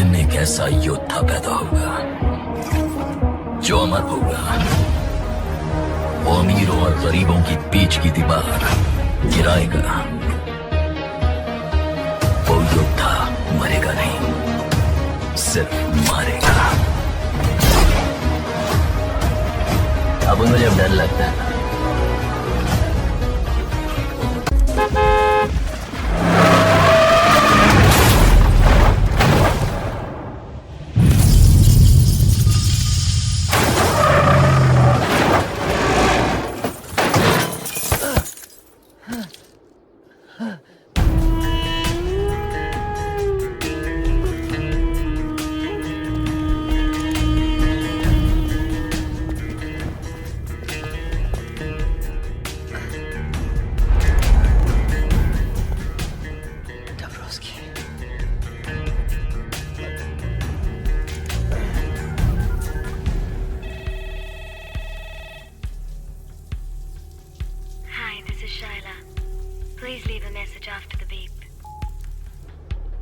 दिन एक ऐसा योद्धा पैदा होगा जो अमर होगा। वो अमीरों और गरीबों की बीच की दीवार गिराएगा। वो योद्धा मरेगा नहीं, सिर्फ मारेगा। अब मुझे अब डर लगता है।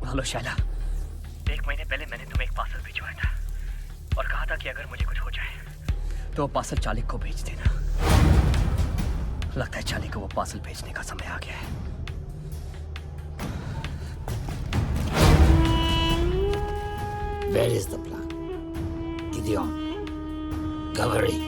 हेलो शैला, 1 महीने पहले मैंने तुम्हें एक पार्सल भिजवाया था और कहा था कि अगर मुझे कुछ हो जाए तो वो पार्सल चालिक को भेज देना। लगता है चालिक को वो पार्सल भेजने का समय आ गया है। Where is the plan? Gideon, Kaveri.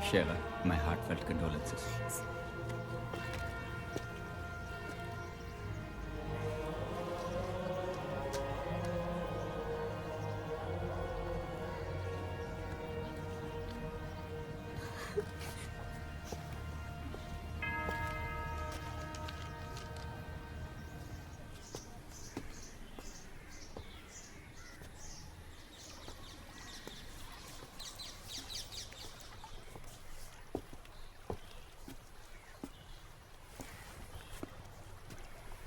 Shayla, my heartfelt condolences.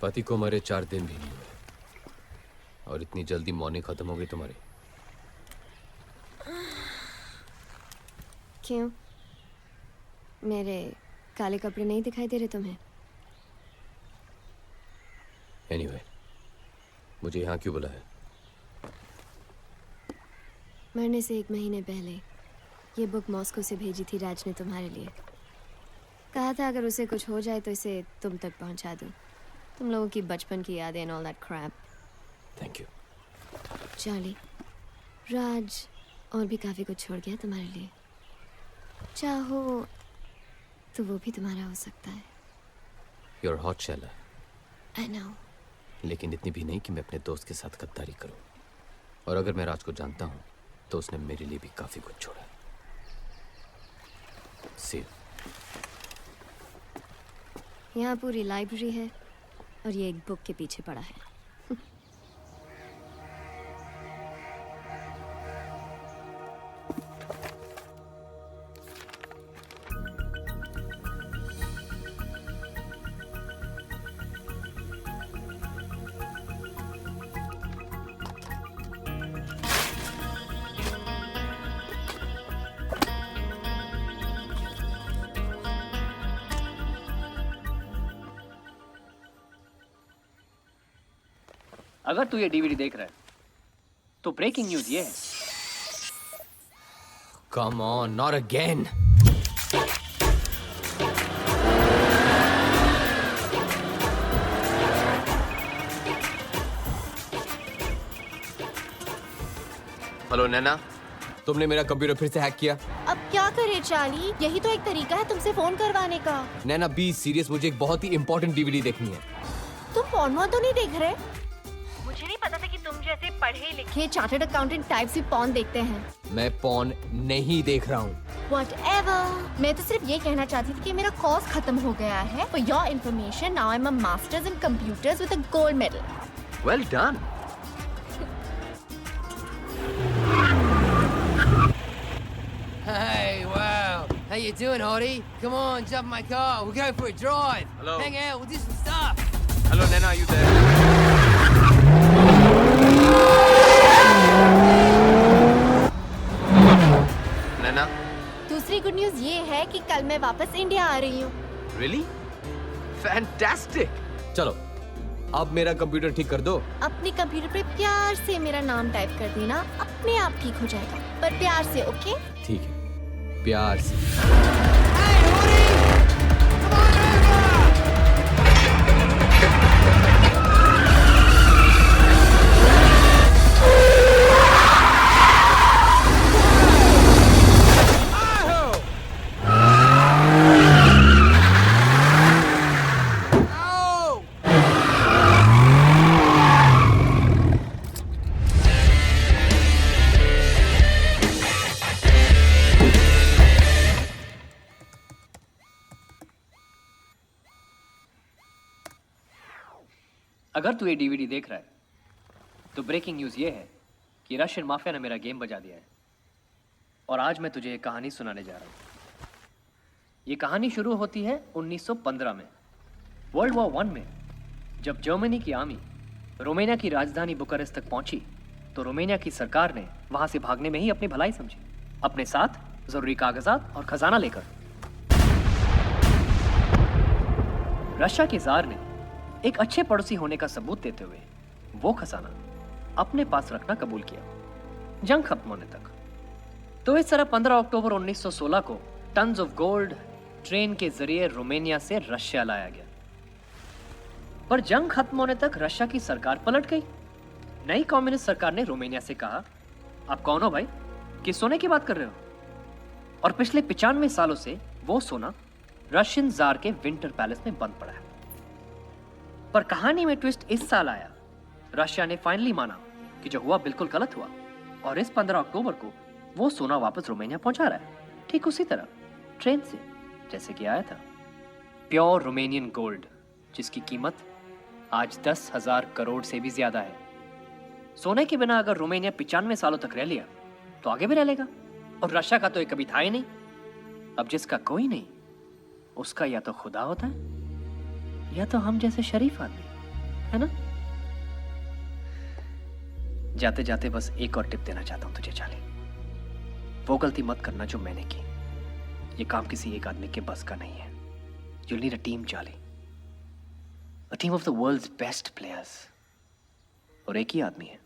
पति को मरे 4 दिन भी नहीं हुए और इतनी जल्दी मौनी खत्म हो गई तुम्हारी। क्यों? मेरे काले कपड़े नहीं दिखाई दे रहे तुम्हें? एनीवे, मुझे यहाँ क्यों बुलाया? मरने से 1 महीने पहले ये बुक मॉस्को से भेजी थी राज ने तुम्हारे लिए। कहा था अगर उसे कुछ हो जाए तो इसे तुम तक पहुंचा दूं। तुम लोगों की बचपन की यादें and all that crap. Thank you. Charlie, Raj और भी काफ़ी कुछ छोड़ गया तुम्हारे लिए। चाहो तो वो भी तुम्हारा हो सकता है। You're hot, Shaila. I know। लेकिन इतनी भी नहीं कि मैं अपने दोस्त के साथ गद्दारी करूं। और अगर मैं राज को जानता हूं तो उसने मेरे लिए भी काफी कुछ छोड़ा। See you। यहाँ पूरी लाइब्रेरी है और ये एक बुक के पीछे पड़ा है। अगर तू ये डीवीडी देख रहा है तो ब्रेकिंग न्यूज ये है। Come on, not again। Hello Naina, तुमने मेरा कंप्यूटर फिर से हैक किया। अब क्या करे चार्ली, यही तो एक तरीका है तुमसे फोन करवाने का। नैना बी सीरियस, मुझे एक बहुत ही इंपॉर्टेंट डीवीडी देखनी है। तुम पॉर्न तो नहीं देख रहे? मुझे नहीं पता था कि तुम जैसे पढ़े लिखे चार्टर्ड अकाउंटेंट टाइप से पॉर्न देखते हैं। मैं पॉर्न नहीं देख रहा हूँ। Whatever. मैं तो सिर्फ ये कहना चाहती थी कि मेरा कोर्स खत्म हो गया है. For your information, now I'm a master's in computers with a gold medal. Well done. Hey, wow. How you doing, Hottie? Come on, jump in my car. We'll go for a drive. Hello. Hang out, we'll do some stuff. Hello, Nana, are you there? Nana, दूसरी good news ये है कि कल मैं वापस India आ रही हूँ. really? Fantastic. चलो, अब मेरा कंप्यूटर ठीक कर दो. अपने कंप्यूटर पे प्यार से मेरा नाम टाइप कर देना, अपने आप ठीक हो जाएगा. पर प्यार से, ओके? ठीक है, प्यार से. Hey, Hottie! Come on over! Ow! अगर तू ये डीवीडी देख रहा है तो ब्रेकिंग न्यूज़ ये है कि रशियन माफिया ने मेरा गेम बजा दिया है और आज मैं तुझे एक कहानी सुनाने जा रहा हूँ. ये कहानी शुरू होती है 1915 में, वर्ल्ड वॉर 1 में. जब जर्मनी की आर्मी रोमानिया की राजधानी बुखारेस्ट तक पहुंची तो रोमानिया की सरकार ने वहां से भागने में ही अपनी भलाई समझी, अपने साथ जरूरी कागजात और खजाना लेकर. रशिया के जार ने एक अच्छे पड़ोसी होने का सबूत देते हुए वो खजाना अपने पास रखना कबूल किया, जंग खत्म होने तक. तो इस तरह 15 अक्टूबर 1916 को टन्स ऑफ गोल्ड ट्रेन के जरिए रोमानिया से रशिया लाया गया. पर जंग खत्म होने तक रशिया की सरकार पलट गई. नई कम्युनिस्ट सरकार ने रोमानिया से कहा, आप कौन हो भाई, किस सोने की बात कर रहे हो? और पिछले 95 सालों से वो सोना रशियन जार के विंटर पैलेस में बंद पड़ा है. पर कहानी में ट्विस्ट इस साल आया. रशिया ने फाइनली माना कि जो हुआ बिल्कुल गलत हुआ और इस 15 अक्टूबर को वो सोना वापस रोमानिया पहुंचा रहा है, ठीक उसी तरह ट्रेन से जैसे कि आया था. प्योर रोमानियन गोल्ड जिसकी कीमत आज 10,000 करोड़ से भी ज्यादा है. सोने के बिना अगर रोमानिया 95 सालों तक रह लिया तो आगे भी रह लेगा. और रशिया का तो ये कभी था ही नहीं. अब जिसका कोई नहीं उसका या तो खुदा होता है या तो हम जैसे शरीफ आदमी, है ना? जाते जाते बस एक और टिप देना चाहता हूं तुझे चार्ली. वो गलती मत करना जो मैंने की. ये काम किसी एक आदमी के बस का नहीं है. You'll need a team, Charlie. A team of the world's best players. और एक ही आदमी है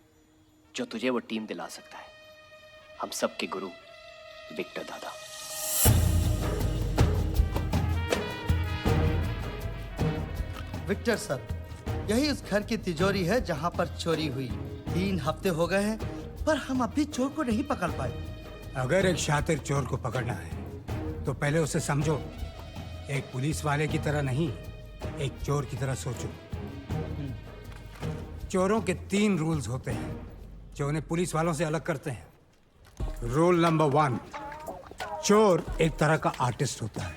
जो तुझे वो टीम दिला सकता है. हम सब के गुरु विक्टर दादा. विक्टर सर, यही उस घर की तिजोरी है जहां पर चोरी हुई. 3 हफ्ते हो गए हैं पर हम अभी चोर को नहीं पकड़ पाए. अगर एक शातिर चोर को पकड़ना है तो पहले उसे समझो. एक पुलिस वाले की तरह नहीं, एक चोर की तरह सोचो. चोरों के 3 रूल्स होते हैं जो उन्हें पुलिस वालों से अलग करते हैं. रूल नंबर 1, चोर एक तरह का आर्टिस्ट होता है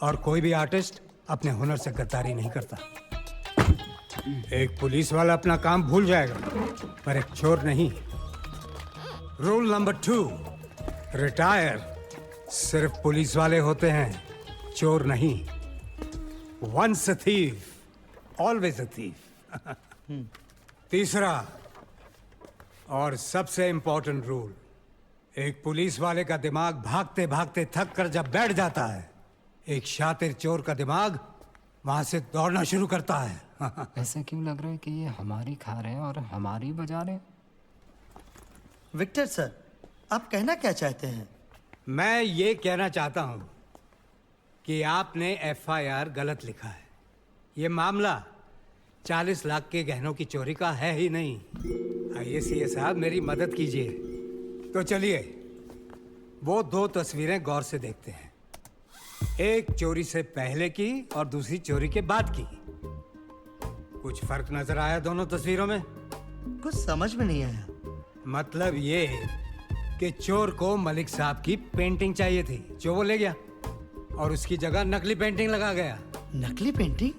और कोई भी आर्टिस्ट अपने हुनर से गद्दारी नहीं करता. एक पुलिस वाला अपना काम भूल जाएगा पर एक चोर नहीं. रूल नंबर 2, रिटायर सिर्फ पुलिस वाले होते हैं, चोर नहीं. Once a thief always a thief. तीसरा और सबसे इंपॉर्टेंट रूल, एक पुलिस वाले का दिमाग भागते भागते थक कर जब बैठ जाता है, एक शातिर चोर का दिमाग वहां से दौड़ना शुरू करता है. ऐसा क्यों लग रहा है कि ये हमारी खा रहे हैं और हमारी बजा रहे हैं? विक्टर सर, आप कहना क्या चाहते हैं? मैं ये कहना चाहता हूं कि आपने FIR गलत लिखा है. ये मामला 40 लाख के गहनों की चोरी का है ही नहीं. आइए सीए साहब, मेरी मदद कीजिए. तो चलिए वो 2 तस्वीरें गौर से देखते हैं. एक चोरी से पहले की और दूसरी चोरी के बाद की. कुछ फर्क नजर आया दोनों तस्वीरों में? कुछ समझ में नहीं आया. मतलब ये कि चोर को मलिक साहब की पेंटिंग चाहिए थी, जो वो ले गया और उसकी जगह नकली पेंटिंग लगा गया। नकली पेंटिंग?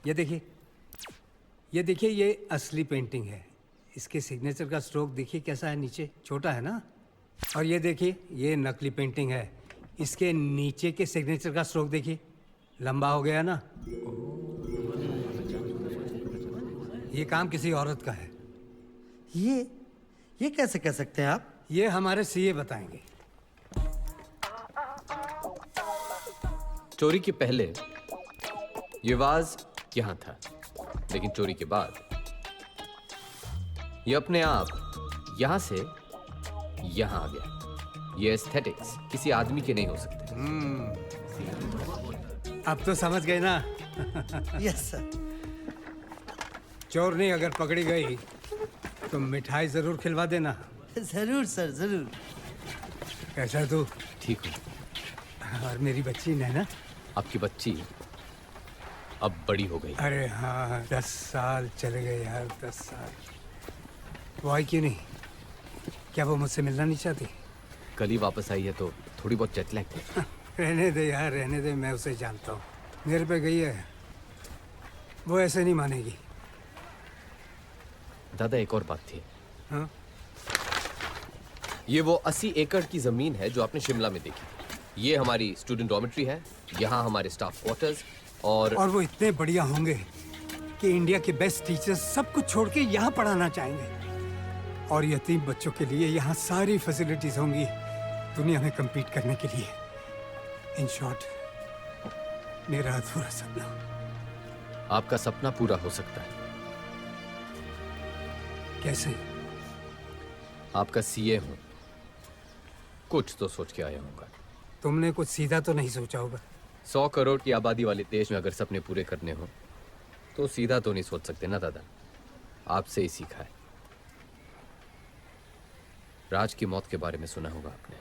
ये देखिए, ये असली पेंटिंग है। इसके सिग्नेचर का स्ट्रोक देखिए कैसा है, नीचे छोटा है ना। और ये देखिए, ये नकली पेंटिंग है। इसके नीचे के सिग्नेचर का स्ट्रोक देखिए, लंबा हो गया ना। ये काम किसी औरत का है। ये कैसे कह सकते हैं आप? ये हमारे सीए बताएंगे। चोरी के पहले ये वाज यहां था, लेकिन चोरी के बाद ये अपने आप यहां से यहां आ गया। ये एस्थेटिक्स किसी आदमी के नहीं हो सकते। अब तो समझ गए ना? Yes sir. चोरनी अगर पकड़ी गई तो मिठाई जरूर खिलवा देना। जरूर सर, जरूर। कैसा तू? ठीक हूँ। और मेरी बच्ची नैना? आपकी बच्ची अब बड़ी हो गई। अरे हाँ, 10 साल चले गए यार, 10 साल। वो आई क्यों नहीं? क्या वो मुझसे मिलना नहीं चाहती? कल ही वापस आई है तो थोड़ी बहुत जेट लैग है। रहने दे यार, रहने दे। मैं उसे जानता हूँ, मेरे पे गई है। वो ऐसे नहीं मानेगी। दादा, एक और बात थी। हाँ? ये वो 80 एकड़ की जमीन है जो आपने शिमला में देखी। ये हमारी स्टूडेंट डॉर्मेट्री है, यहाँ हमारे स्टाफ क्वार्टर्स और वो इतने बढ़िया होंगे कि इंडिया के बेस्ट टीचर्स सब कुछ छोड़ के यहाँ पढ़ाना चाहेंगे। और यतीम बच्चों के लिए यहाँ सारी फैसिलिटीज होंगी दुनिया में compete करने के लिए। इन शॉर्ट, मेरा अधूरा सपना। आपका सपना पूरा हो सकता है। कैसे? आपका सीए हूं, कुछ तो सोच के आया होगा। तुमने कुछ सीधा तो नहीं सोचा होगा। 100 करोड़ की आबादी वाले देश में अगर सपने पूरे करने हो तो सीधा तो नहीं सोच सकते ना दादा। आपसे ही सीखा है। राज की मौत के बारे में सुना होगा आपने।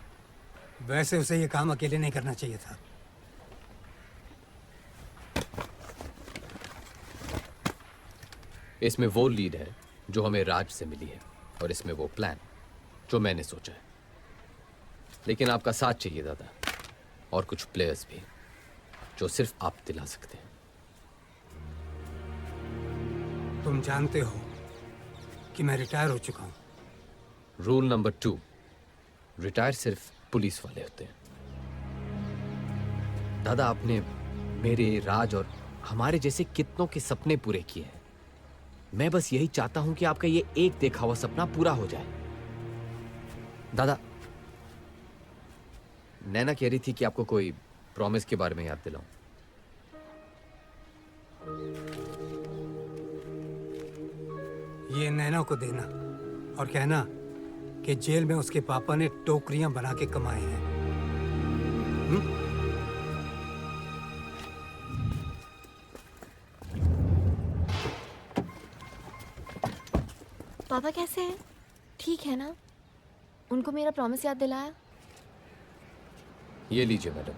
वैसे उसे ये काम अकेले नहीं करना चाहिए था। इसमें वो लीड है जो हमें राज से मिली है, और इसमें वो प्लान जो मैंने सोचा है। लेकिन आपका साथ चाहिए दादा, और कुछ प्लेयर्स भी जो सिर्फ आप दिला सकते हैं। तुम जानते हो कि मैं रिटायर हो चुका हूं। रूल नंबर 2, रिटायर सिर्फ पुलिस वाले होते हैं। दादा, आपने मेरे, राज और हमारे जैसे कितनों के सपने पूरे किए हैं। मैं बस यही चाहता हूं कि आपका ये एक देखा हुआ सपना पूरा हो जाए। दादा, नैना कह रही थी कि आपको कोई प्रॉमिस के बारे में याद दिलाऊं। ये नैना को देना और कहना कि जेल में उसके पापा ने टोकरियां बना के कमाए हैं। पापा कैसे हैं? ठीक है ना? उनको मेरा प्रॉमिस याद दिलाया? ये लीजिए मैडम,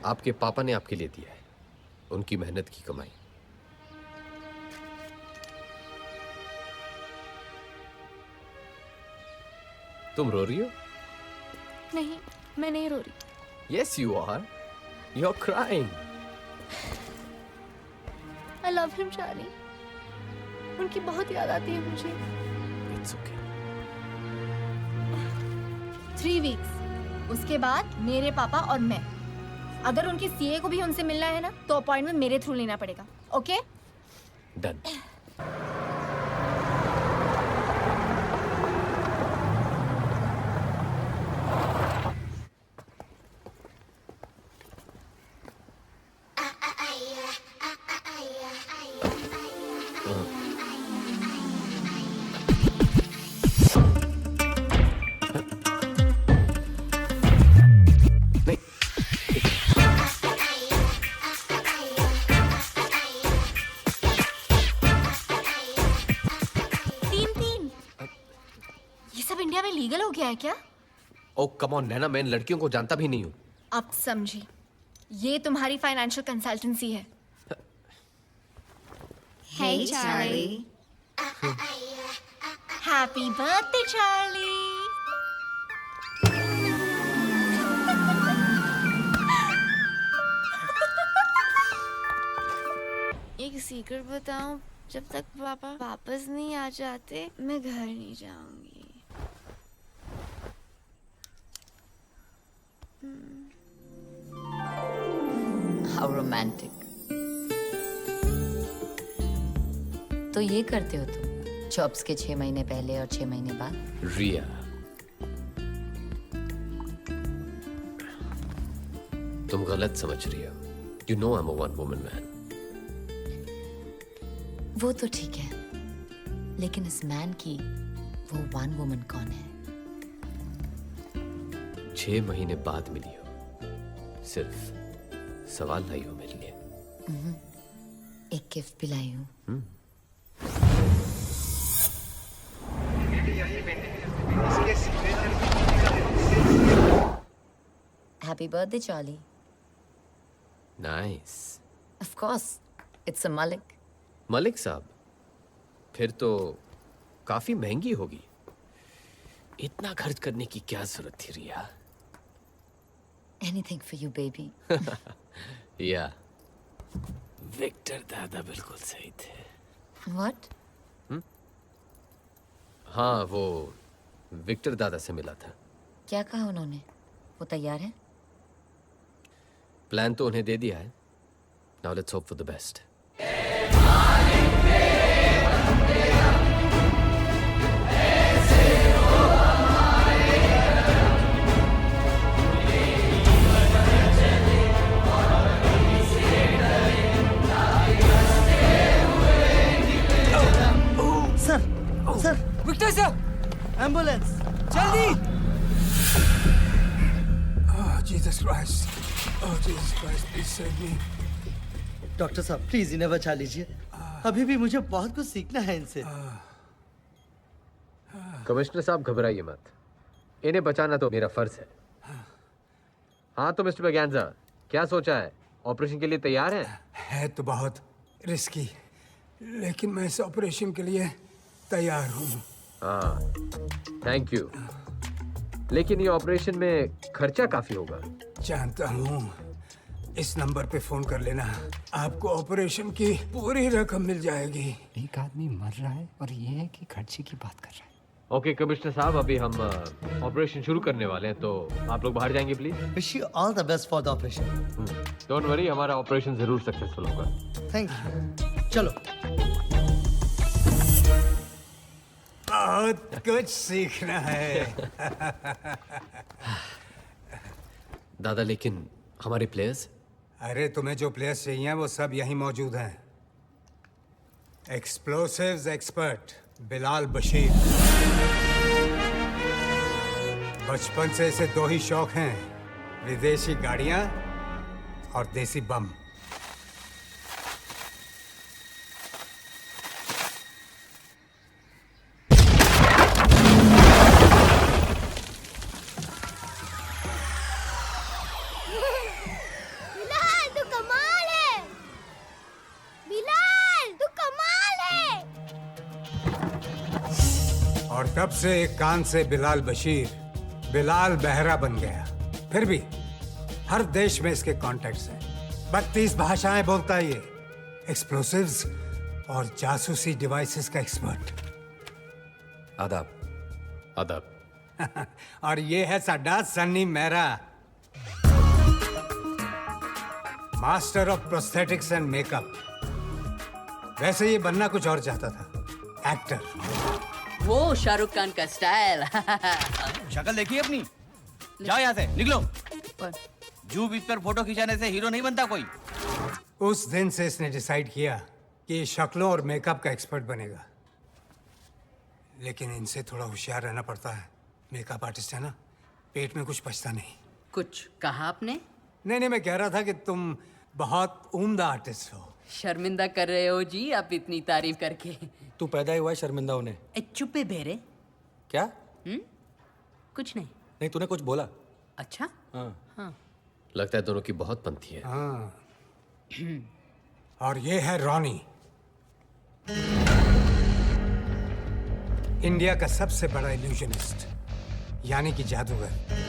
आपके पापा ने आपके लिए दिया है, उनकी मेहनत की कमाई। तुम रो रही हो? नहीं, मैं नहीं रो रही। Yes, you are. You're crying. I love him, Charlie. उनकी बहुत याद आती है मुझे। It's okay. 3 वीक्स, उसके बाद मेरे पापा और मैं। अगर उनके सीए को भी उनसे मिलना है ना, तो अपॉइंटमेंट मेरे थ्रू लेना पड़ेगा। ओके? Done. लीगल हो गया है क्या? ओ कम ऑन नैना, मैं इन लड़कियों को जानता भी नहीं हूँ। अब समझी, ये तुम्हारी फाइनेंशियल कंसल्टेंसी है। Hey, Charlie. Happy birthday Charlie. एक सीक्रेट बताऊं, जब तक पापा वापस नहीं आ जाते मैं घर नहीं जाऊंगी। How romantic. तो ये करते हो तुम जॉब्स के 6 महीने पहले और 6 महीने बाद? रिया, तुम गलत समझ रही हो। You know I am a one woman man. वो तो ठीक है, लेकिन इस मैन की वो वन वुमन कौन है? 6 महीने बाद मिली हो, सिर्फ सवाल लाई हो मेरे लिए। एक गिफ्ट भी लाई हूँ। Happy birthday Charlie. Nice. Of course, it's a Malik. Malik साहब, फिर तो काफी महंगी होगी। इतना खर्च करने की क्या जरूरत थी Ria? Anything for you baby. या विक्टर दादा बिल्कुल सही थे। व्हाट? हाँ, वो विक्टर दादा से मिला था। क्या कहा उन्होंने? वो तैयार है? प्लान तो उन्हें दे दिया है। Now let's hope for the best. Sir, Victor sir, ambulance जल्दी। Oh, Jesus Christ. Oh, Jesus Christ, please save me. Doctor साहब प्लीज इन्हें बचा लीजिए। अभी भी मुझे बहुत कुछ सीखना है इनसे। कमिश्नर साहब घबराइए मत, इन्हें बचाना तो मेरा फर्ज है। हाँ तो मिस्टर बगैंजा, क्या सोचा है? ऑपरेशन के लिए तैयार है? है तो बहुत रिस्की, लेकिन मैं इस ऑपरेशन के लिए तैयार हूँ। हाँ, थैंक यू। लेकिन ये ऑपरेशन में खर्चा काफी होगा। जानता हूँ, इस नंबर पे फोन कर लेना, आपको ऑपरेशन की पूरी रकम मिल जाएगी। एक आदमी मर रहा है और ये है कि खर्चे की बात कर रहा है। ओके कमिश्नर साहब, अभी हम ऑपरेशन शुरू करने वाले हैं, तो आप लोग बाहर जाएंगे please. Wish you all the best for the operation. Don't worry, हमारा ऑपरेशन जरूर सक्सेसफुल होगा। Thank you. चलो। बहुत कुछ सीखना है। दादा, लेकिन हमारे प्लेयर्स? अरे तुम्हें जो प्लेयर्स चाहिए वो सब यहीं मौजूद हैं। Explosives expert Bilal Bashir. बचपन से इसे 2 ही शौक हैं, विदेशी गाड़ियां और देसी बम। बिलाल तू कमाल है। बिलाल तू कमाल है। और तब से एक कान से बिलाल बशीर बिलाल बहरा बन गया। फिर भी हर देश में इसके कॉन्टैक्ट्स हैं। 32 भाषाएं बोलता है ये। एक्सप्लोसिव्स और जासूसी डिवाइसेस का एक्सपर्ट। आदाब। आदाब। और ये है साडा Sunny Mehra, master of prosthetics and makeup. वैसे ये बनना कुछ और चाहता था, एक्टर। वो शाहरुख खान का स्टाइल। शक्ल देखिए अपनी। जाओ यहाँ से, निकलो। जू बीच पर फोटो खिंचाने से हीरो नहीं बनता कोई। उस दिन से इसने डिसाइड किया कि ये शक्लों और मेकअप का एक्सपर्ट बनेगा। लेकिन इनसे थोड़ा होशियार रहना पड़ता है। मेकअप आर्टिस्ट है ना, पेट में कुछ बचता नहीं। कुछ कहा आपने? नहीं, मैं कह रहा था कि तुम बहुत उम्दा आर्टिस्ट हो। शर्मिंदा कर रहे हो जी आप इतनी तारीफ करके। तू पैदा ही हुआ है शर्मिंदा होने। चुप्पे बेरे। क्या? कुछ नहीं। नहीं, तूने कुछ बोला। अच्छा। हाँ। लगता है दोनों की बहुत बनती है। हाँ। और ये है रॉनी। इंडिया का सबसे बड़ा इल्यूजनिस्ट, यानी कि जादूगर।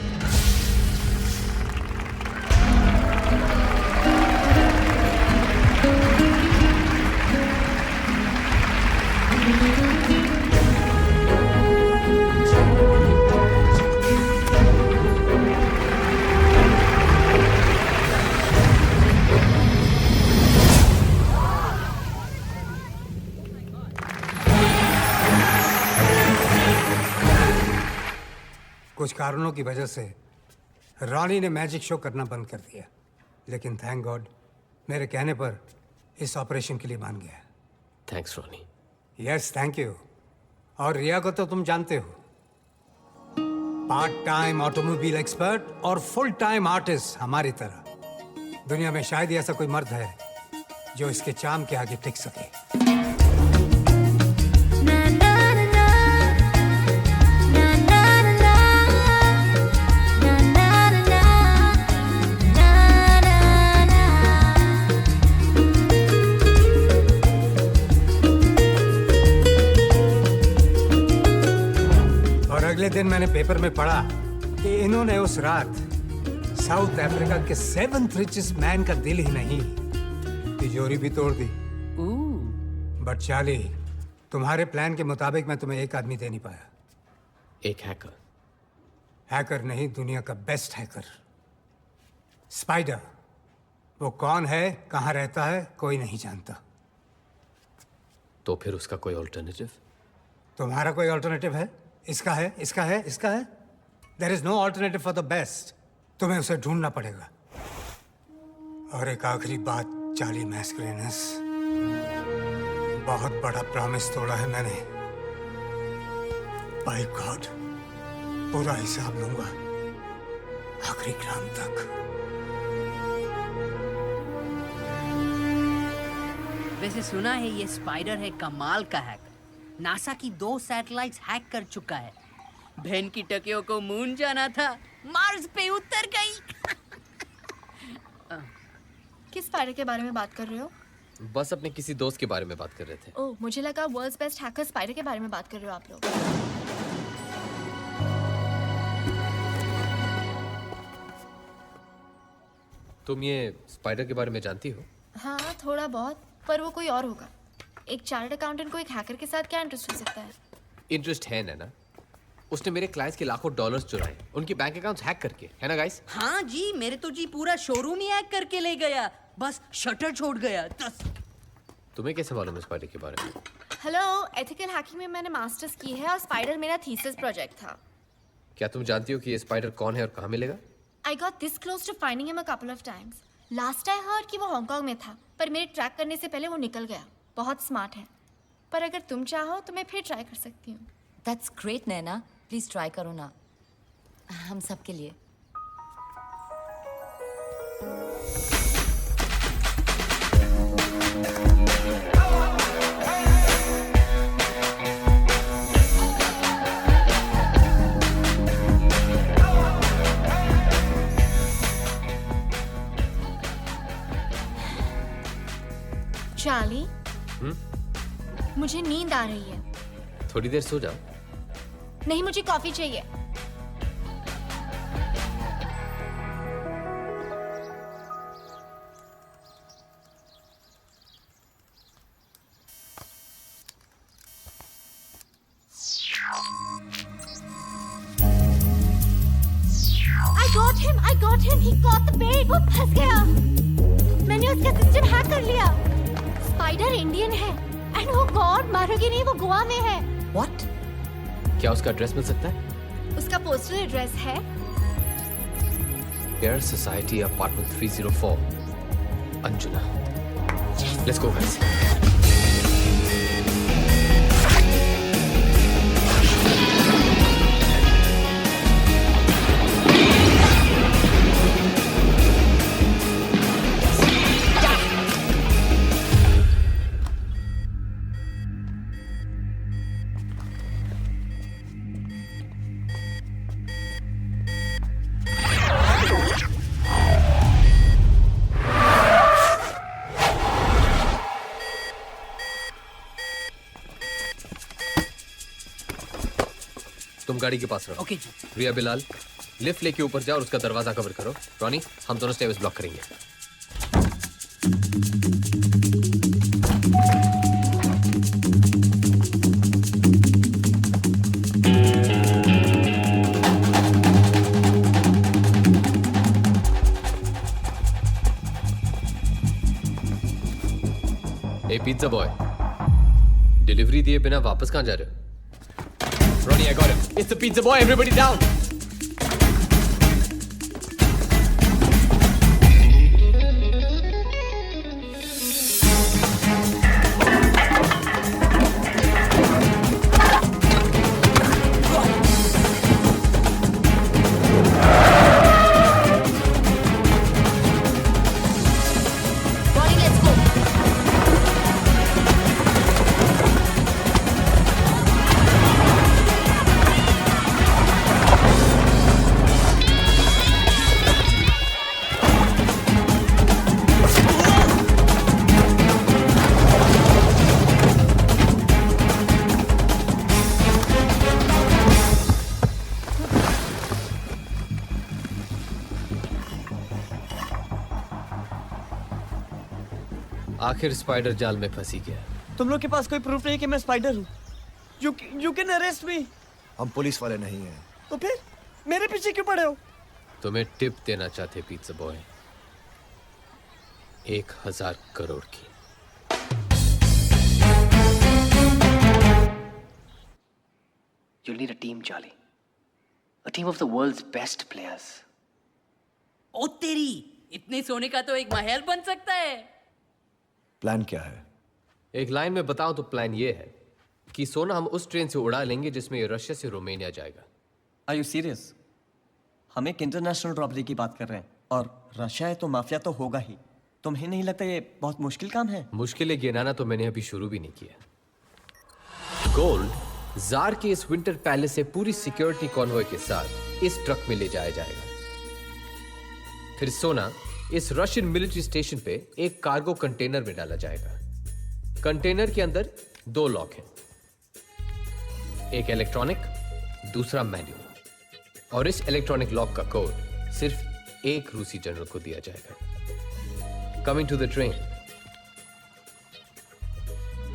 कुछ कारणों की वजह से रॉनी ने मैजिक शो करना बंद कर दिया, लेकिन थैंक गॉड मेरे कहने पर इस ऑपरेशन के लिए मान गया। Thanks Ronnie. Yes thank you. और रिया को तो तुम जानते हो, पार्ट टाइम ऑटोमोबाइल एक्सपर्ट और फुल टाइम आर्टिस्ट हमारी तरह। दुनिया में शायद ही ऐसा कोई मर्द है जो इसके चाम के आगे टिक सके। अगले दिन मैंने पेपर में पढ़ा कि इन्होंने उस रात साउथ अफ्रीका के 7th richest मैन का दिल ही नहीं, तिजोरी भी तोड़ दी। बट चार्ली, तुम्हारे प्लान के मुताबिक मैं तुम्हें एक आदमी दे नहीं पाया। एक हैकर? हैकर नहीं, दुनिया का बेस्ट हैकर, स्पाइडर। वो कौन है, कहाँ रहता है, कोई नहीं जानता। तो फिर उसका कोई ऑल्टरनेटिव? तुम्हारा कोई ऑल्टरनेटिव है? इसका है, इसका है, इसका है। There is no alternative for the best. तुम्हें उसे ढूंढना पड़ेगा। और एक आखिरी बात चार्ली मैस्करेनस, बहुत बड़ा प्रॉमिस तोड़ा है मैंने। बाय गॉड पूरा हिसाब लूंगा आखिरी ग्राम तक। वैसे सुना है ये स्पाइडर है कमाल का हैकर। नासा की 2 सैटेलाइट्स हैक कर चुका है। बहन की टकियों को मून जाना था, मार्स पे उतर गई। किस स्पाइडर के बारे में बात कर रहे हो? बस अपने किसी दोस्त के बारे में बात कर रहे थे। ओह, मुझे लगा वर्ल्ड्स बेस्ट हैकर स्पाइडर के बारे में बात कर रहे हो आप लोग। तुम ये स्पाइडर के बारे में जानती हो? हाँ थोड़ा बहुत, पर वो कोई और होगा। एक चार्टर्ड अकाउंटेंट को एक हैकर के साथ क्या इंटरेस्ट हो सकता है? इंटरेस्ट है ना। उसने मेरे क्लाइंट्स के लाखों डॉलर्स चुराए, उनके बैंक अकाउंट्स हैक करके, है ना गाइस? हाँ जी, मेरे तो जी पूरा शोरूम ही हैक करके ले गया, बस शटर छोड़ गया। तुम्हें कैसे मालूम है स्पाइडर के बारे में? हेलो, एथिकल हैकिंग में मैंने मास्टर्स की है और स्पाइडर मेरा थीसिस प्रोजेक्ट था। क्या तुम जानती हो कि ये स्पाइडर कौन है और कहाँ मिलेगा? I got this close to finding him a couple of times. Last I heard कि वो हांगकांग में था, पर मेरे ट्रैक करने से पहले वो निकल गया। बहुत स्मार्ट है, पर अगर तुम चाहो तो मैं फिर ट्राई कर सकती हूँ। That's great Naina, please try करो ना, हम सब के लिए। चार्ली, मुझे नींद आ रही है। थोड़ी देर सो जाओ। नहीं, मुझे कॉफी चाहिए। I got him. He caught the bait. वो फंस गया। मैंने उसका सिस्टम हैक कर लिया। स्पाइडर इंडियन है। And oh God, मारोगे नहीं, वो गोवा में है। What? क्या उसका एड्रेस मिल सकता है? उसका पोस्टल एड्रेस है air society apartment 304 Anjuna. Let's go guys. तुम गाड़ी के पास रहो। ओके। रिया बिलाल, लिफ्ट लेके ऊपर जाओ और उसका दरवाजा कवर करो। रॉनी, हम दोनों स्टेयर्स ब्लॉक करेंगे। ए पिज्जा बॉय, डिलीवरी दिए बिना वापस कहां जा रहे हो? Ronnie, I got him. It's the pizza boy, everybody down. आखिर स्पाइडर जाल में फंसी गया। तुम लोग के पास कोई प्रूफ नहीं कि मैं स्पाइडर हूँ? You can arrest me। हम पुलिस वाले नहीं हैं। तो फिर मेरे पीछे क्यों पड़े हो? तुम्हें टिप देना चाहते पिज्जा बॉय, 1000 करोड़ की। You'll need a team, Charlie. A team of the world's best players. ओ तेरी, इतने सोने का तो एक महल बन सकता है। प्लान क्या है? एक लाइन में बताऊं तो प्लान ये है कि सोना हम उस ट्रेन से उड़ा लेंगे जिसमें ये रशिया से रोमानिया जाएगा। Are you serious? हम एक इंटरनेशनल रॉबरी की बात कर रहे हैं और रशिया है तो माफिया तो होगा ही। तुम्हें नहीं लगता ये बहुत मुश्किल काम है? मुश्किलें गिनाना तो मैंने अभी शुरू भी नहीं किया। गोल्ड जार के इस विंटर पैलेस से पूरी सिक्योरिटी कॉन्वॉय के साथ इस ट्रक में ले जाया जाएगा। फिर सोना इस रशियन मिलिट्री स्टेशन पे एक कार्गो कंटेनर में डाला जाएगा। कंटेनर के अंदर 2 लॉक हैं, एक इलेक्ट्रॉनिक, दूसरा मैनुअल। और इस इलेक्ट्रॉनिक लॉक का कोड सिर्फ एक रूसी जनरल को दिया जाएगा। Coming to the train.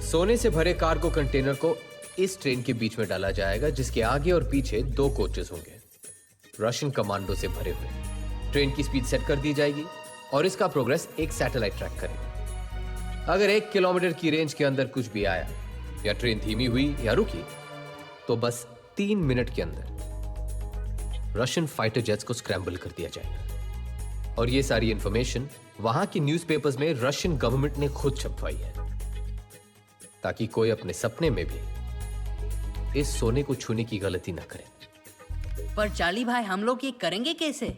सोने से भरे कार्गो कंटेनर को इस ट्रेन के बीच में डाला जाएगा, जिसके आगे और पीछे 2 कोचेस होंगे, रशियन कमांडो से भरे हुए। ट्रेन की स्पीड सेट कर दी जाएगी और इसका प्रोग्रेस एक सैटेलाइट ट्रैक करेगा। अगर 1 किलोमीटर की रेंज के अंदर कुछ भी आया या ट्रेन धीमी हुई या रुकी तो बस 3 मिनट के अंदर रशियन फाइटर जेट्स को स्क्रैम्बल कर दिया जाएगा। और ये सारी इंफॉर्मेशन वहां की न्यूज़पेपर्स में रशियन गवर्नमेंट ने खुद छपवाई है, ताकि कोई अपने सपने में भी इस सोने को छूने की गलती ना करे। पर चार्ली भाई, हम लोग ये करेंगे कैसे?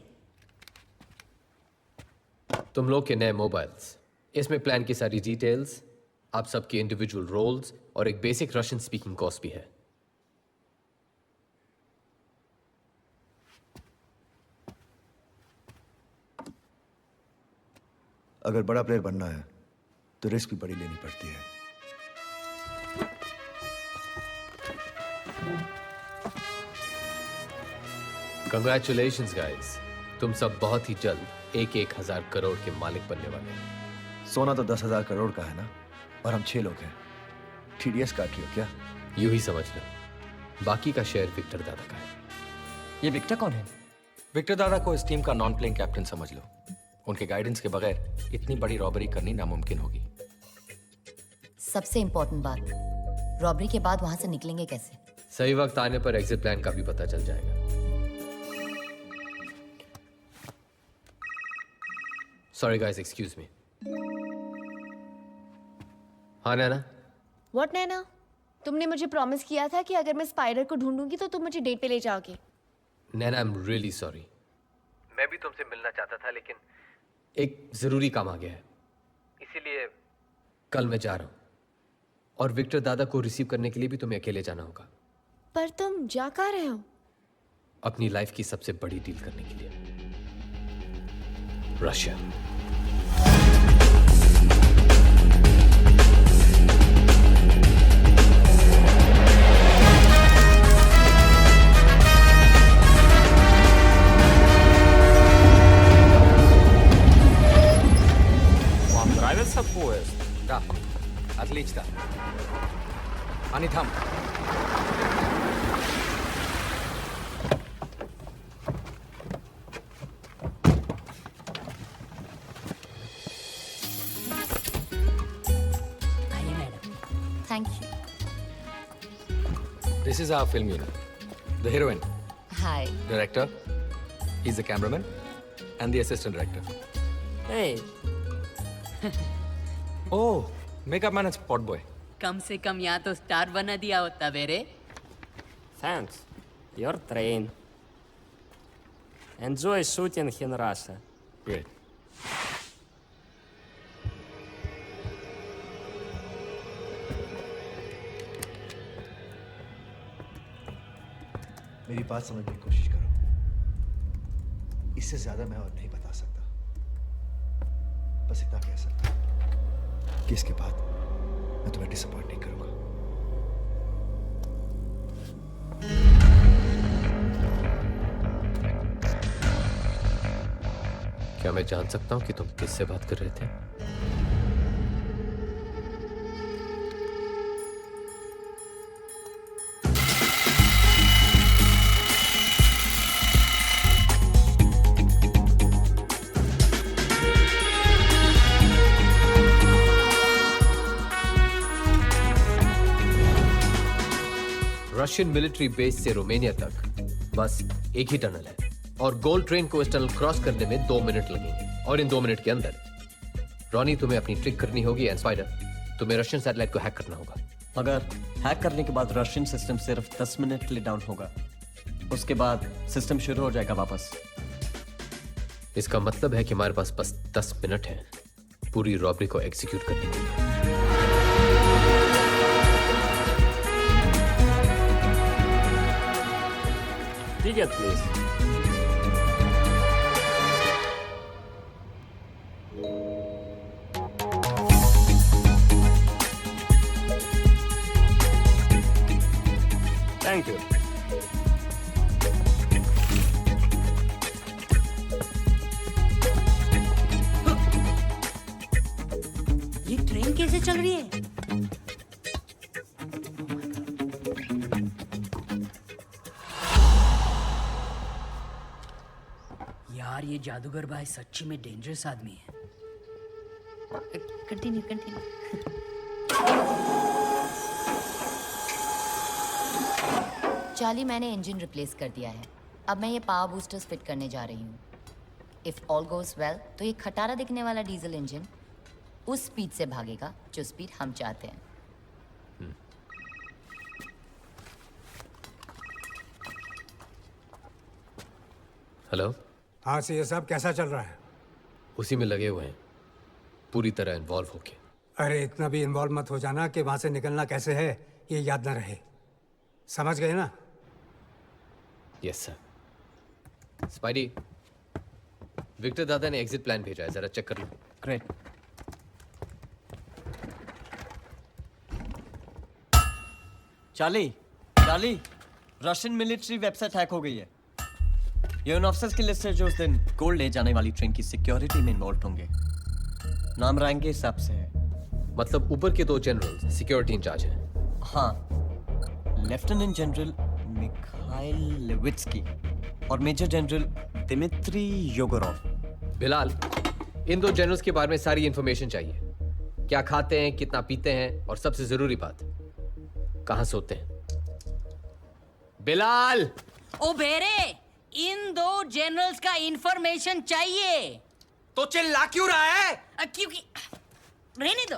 तुम लोग के नए मोबाइल्स, इसमें प्लान की सारी डिटेल्स, आप सबके इंडिविजुअल रोल्स और एक बेसिक रशियन स्पीकिंग कोर्स भी है। अगर बड़ा प्लेयर बनना है तो रिस्क भी बड़ी लेनी पड़ती है। कंग्रेचुलेशंस गाइस, तुम सब बहुत ही जल्द 1,000 करोड़ के मालिक बनने वाले हैं। सोना तो 10,000 करोड़ का है ना, और हम 6 लोग हैं। TDS काट रही हो क्या? यूं ही समझ लो, बाकी का शेयर विक्टर दादा का है। ये विक्टर कौन है? विक्टर दादा को इस टीम का नॉन प्लेइंग कैप्टन समझ लो। उनके गाइडेंस के बगैर इतनी बड़ी रॉबरी करनी नामुमकिन होगी। सबसे इंपॉर्टेंट बात, रॉबरी के बाद वहां से निकलेंगे कैसे? सही वक्त आने पर एग्जिट प्लान का भी पता चल जाएगा। Sorry guys, excuse me. हाँ नैना? व्हाट नैना? तुमने मुझे प्रॉमिस किया था कि अगर मैं स्पाइडर को ढूंढूंगी तो तुम मुझे डेट पे ले जाओगे। नैना, आई एम रियली सॉरी। मैं भी तुमसे मिलना चाहता था, लेकिन एक जरूरी काम आ गया है, इसीलिए कल मैं जा रहा हूं। और विक्टर दादा को रिसीव करने के लिए भी तुम्हें अकेले जाना होगा। पर तुम जा कहाँ रहे हो? अपनी लाइफ की सबसे बड़ी डील करने के लिए, रशिया। स्लीच था आणि थांब thank you This is our film unit. The heroine, hi director, he's the cameraman, and the assistant director. Hey, Oh, makeup man and spot boy. कम से कम यहाँ तो स्टार बना दिया होता बेरे. Thanks. Your train. Enjoy shooting in Russia. Great. मेरी बात समझने की कोशिश करो। इससे ज्यादा मैं और नहीं बता सकता। बस इतना कह सकता हूं कि इसके बाद मैं तुम्हें डिसअपॉइंट नहीं करूंगा। क्या मैं जान सकता हूं कि तुम किससे बात कर रहे थे? रशियन मिलिट्री बेस से रोमानिया तक बस एक ही टनल है और गोल्ड ट्रेन को इस टनल क्रॉस करने में 2 मिनट लगेंगे और इन 2 मिनट के अंदर रॉनी तुम्हें अपनी ट्रिक करनी होगी एंड स्पाइडर तुम्हें रशियन सैटेलाइट को हैक करना होगा। अगर हैक करने के बाद रशियन सिस्टम सिर्फ 10 मिनट के लिए डाउन होगा, उसके बाद सिस्टम शुरू हो जाएगा वापस। इसका मतलब है कि हमारे पास बस 10 मिनट हैं पूरी रॉबरी को एग्जीक्यूट करने के लिए। Ticket, please. Thank you. ये ट्रेन कैसे चल रही है? यार ये जादूगर भाई सच्ची में डेंजरस आदमी है. कंटिन्यू चार्ली, मैंने इंजन रिप्लेस कर दिया है. अब मैं ये पावर बूस्टर्स फिट करने जा रही हूँ. इफ ऑल गोज वेल तो ये खटारा दिखने वाला डीजल इंजन उस स्पीड से भागेगा जो स्पीड हम चाहते हैं. हेलो. हाँ सीए साहब, कैसा चल रहा है? उसी में लगे हुए हैं, पूरी तरह इन्वॉल्व होके. अरे इतना भी इन्वॉल्व मत हो जाना कि वहां से निकलना कैसे है ये याद ना रहे. समझ गए ना? Yes sir. स्पाइडी, विक्टर दादा ने एग्जिट प्लान भेजा है, जरा चेक कर लो. Great. Charlie, Russian military website hack हो गई है. ये उन ऑफिसर्स की लिस्ट है जो उस दिन गोल्ड ले जाने वाली ट्रेन की सिक्योरिटी में इन्वॉल्व होंगे. नाम रैंक के हिसाब से है. मतलब ऊपर के 2 जनरल सिक्योरिटी इंचार्ज हैं. हाँ, लेफ्टिनेंट जनरल मिखाइल लेविट्स्की और मेजर जनरल दिमित्री योगोरोव. बिलाल, इन 2 जनरल्स के बारे में सारी इंफॉर्मेशन चाहिए. क्या खाते हैं, कितना पीते हैं और सबसे जरूरी बात, कहां सोते हैं. बिलाल! ओ बेरे, इन 2 जनरल्स का इंफॉर्मेशन चाहिए. तो चिल्ला क्यों रहा है? क्योंकि रहने दो.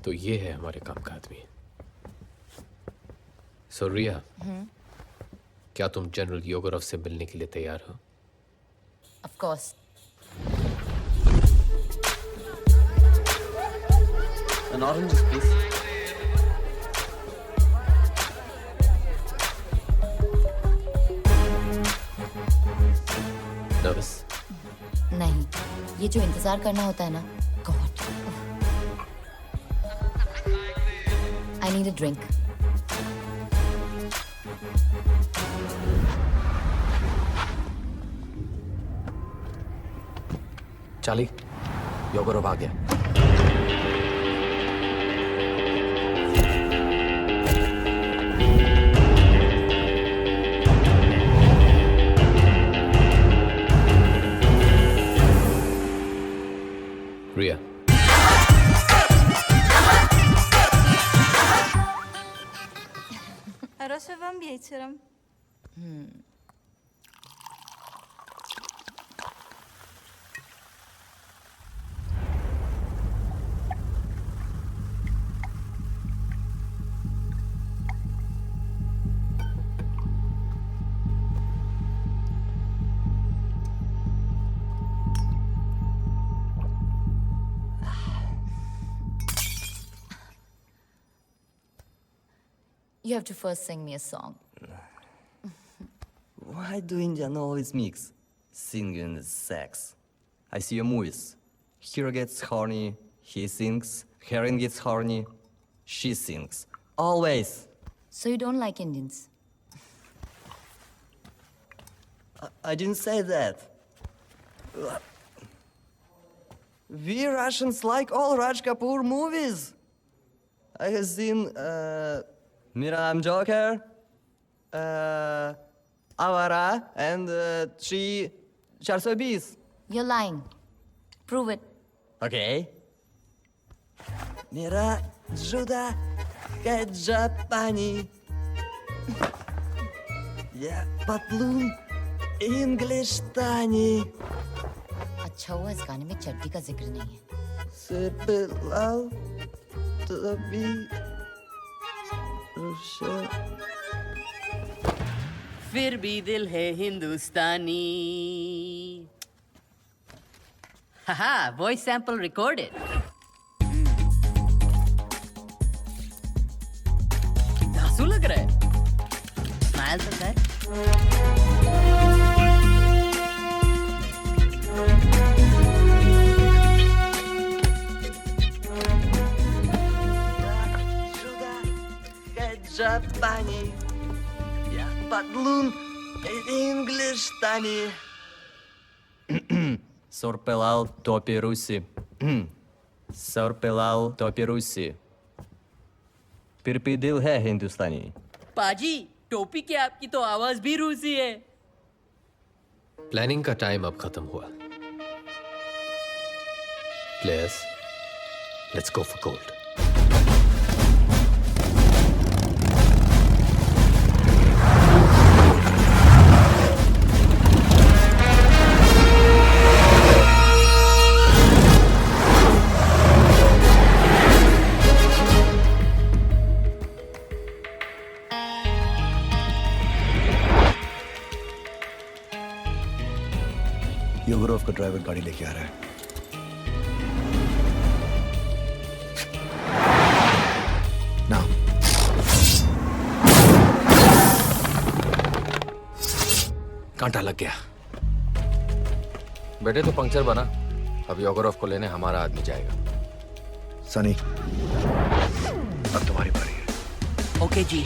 तो ये है हमारे काम का आदमी. सो रिया, क्या तुम जनरल योगोरोव से मिलने के लिए तैयार हो? Of course. An orange, please. ये जो इंतजार करना होता है ना, God. I need a drink. Charlie, Yegorov आ गया। Ria. Хорошего вам вечера. You have to first sing me a song. Why do Indian always mix singing and sex? I see your movies. Hero gets horny, he sings. Heroine gets horny, she sings. Always. So you don't like Indians? I didn't say that. We Russians like all Raj Kapoor movies. I have seen Miram Joker, Avara, and 420. You're lying. Prove it. Okay. Mira Juda Japani. Yeah, Patlun English Tani. अच्छा हुआ इस गाने में चड्डी का जिक्र नहीं है। Se Bilal Tabi Rusha. फिर भी दिल है हिंदुस्तानी। हाहा, वॉइस सैंपल रिकॉर्डेड। धांसू लग रहा है। स्माइल तो कर। Japani. Yeah, Patlun English Tani. Sorpelal topi Rusi. Sorpelal topi Rusi. फिर दिल है हिंदुस्तानी। पाजी, टोपी की आपकी तो आवाज भी रूसी है। प्लानिंग का टाइम अब खत्म हुआ। Players, let's go for gold. Yegorov का ड्राइवर गाड़ी लेके आ रहा है। ना कांटा लग गया। बेटे तो पंक्चर बना। अब योगरोव को लेने हमारा आदमी जाएगा। सनी, अब तुम्हारी बारी है। ओके जी।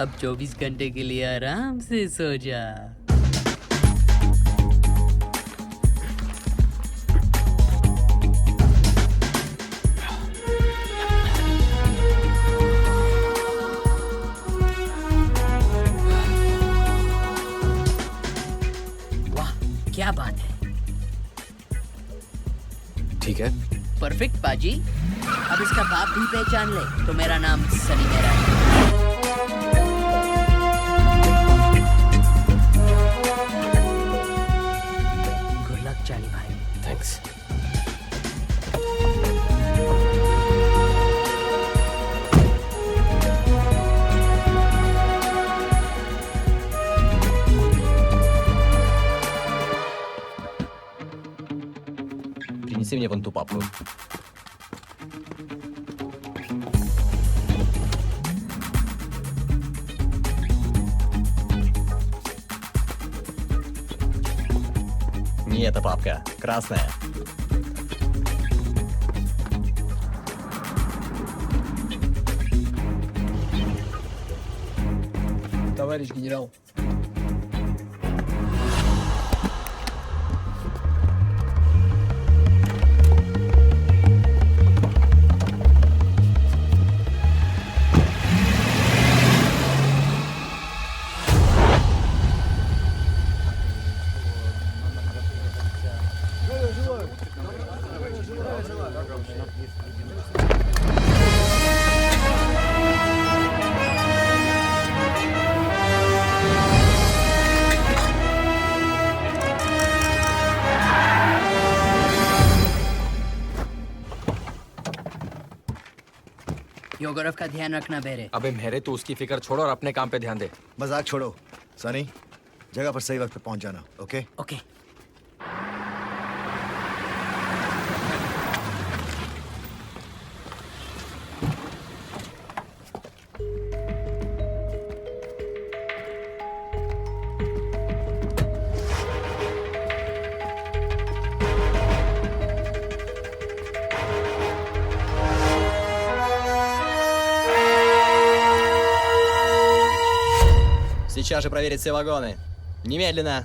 अब 24 घंटे के लिए आराम से सो जा। वाह, क्या बात है। ठीक है। परफेक्ट पाजी। अब इसका बाप भी पहचान ले तो मेरा नाम सनी मेरा है। गुड लक चाली भाई। थैंक्स। Принеси мне вон ту папку. Не эта папка, красная. Товарищ генерал. योगरफ का ध्यान रखना बेरे। अबे मेरे तो उसकी फिक्र छोड़ो और अपने काम पे ध्यान दे। मजाक छोड़ो सनी, जगह पर सही वक्त पे पहुंच जाना। Okay okay. Сейчас же проверить все вагоны. Немедленно.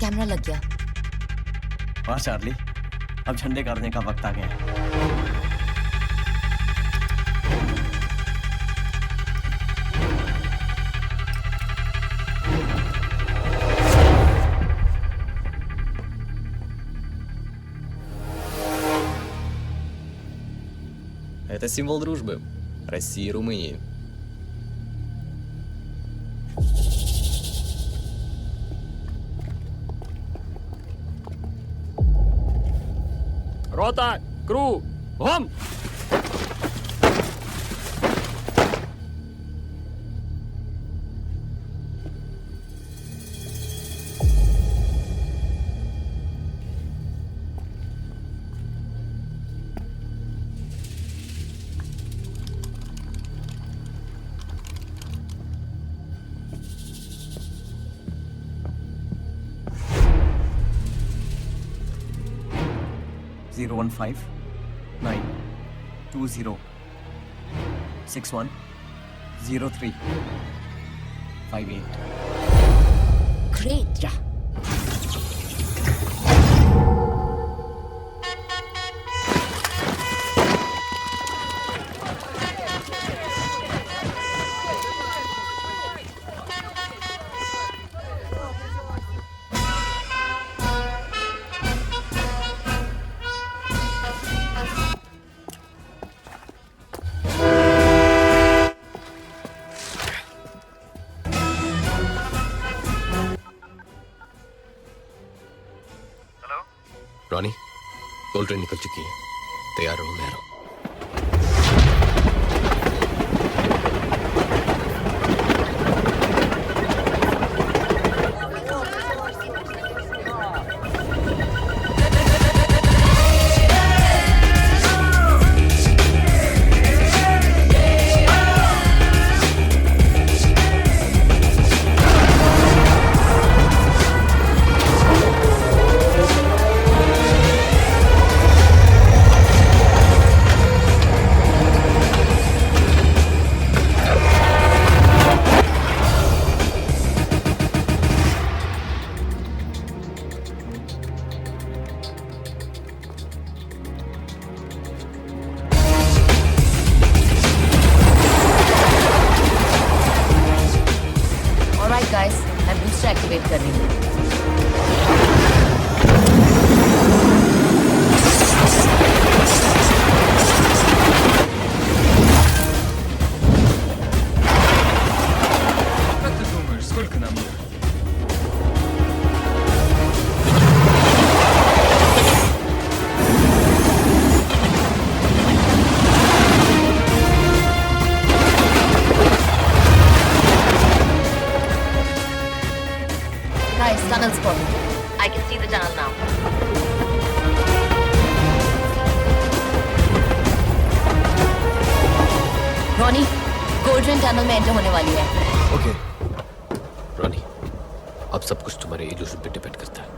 कैमरा लग गया। वाह चार्ली, अब झंडे गाड़ने का वक्त आ गया। Это символ дружбы России и Румынии. Рота! Кру! Гом! Zero 15 9 20 61 03 58. Great. Yeah. Ronnie, toll train निकल चुकी है। तैयार रहो, मैं आ रहा हूं। वेट कर रही हूँ। Как ты думаешь, сколько нам ехать? Guys, tunnel spotted. I can see the tunnel now. Ronnie, golden tunnel में एंटर होने वाली है। ओके रॉनी, अब सब कुछ तुम्हारे इल्यूजन पे डिपेंड करता है।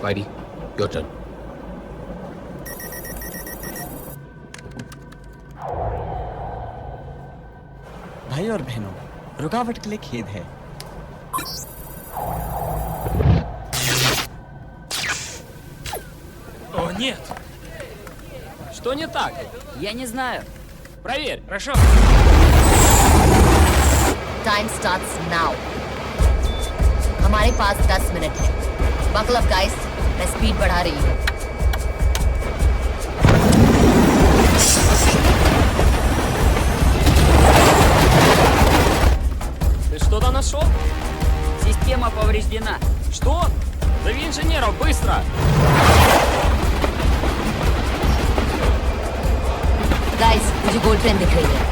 Spidey, your turn. भाई और बहनों, रुकावट के लिए खेद है। О, нет! Что не так? Я не знаю. Проверь, хорошо? Time starts now. हमारे पास 10 मिनट है। Buckle up, guys. मैं स्पीड बढ़ा रही हूँ। Ты что-то нашел? Система повреждена. Что? Зови инженеров, быстро! Guys, मुझे गोल्ड ट्रेन दिख रही है।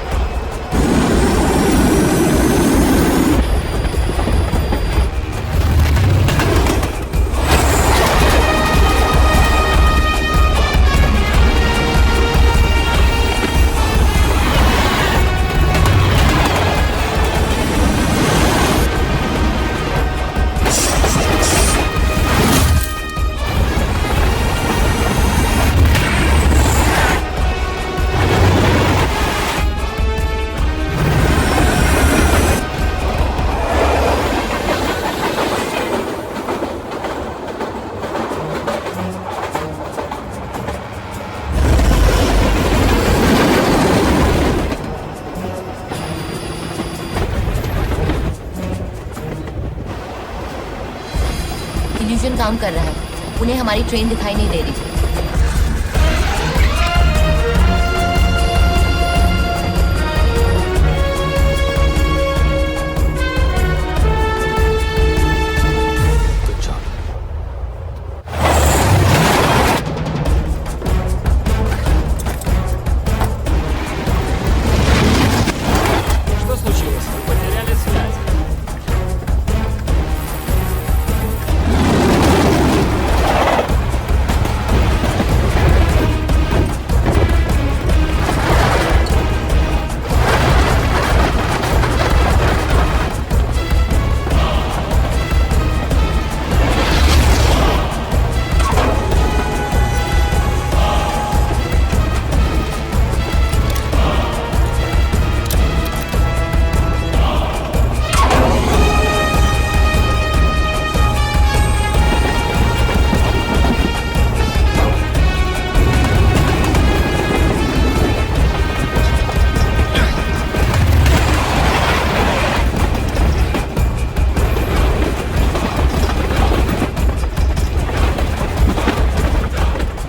इल्यूजन काम कर रहा है। उन्हें हमारी ट्रेन दिखाई नहीं दे रही। Что случилось? Вы потеряли связь.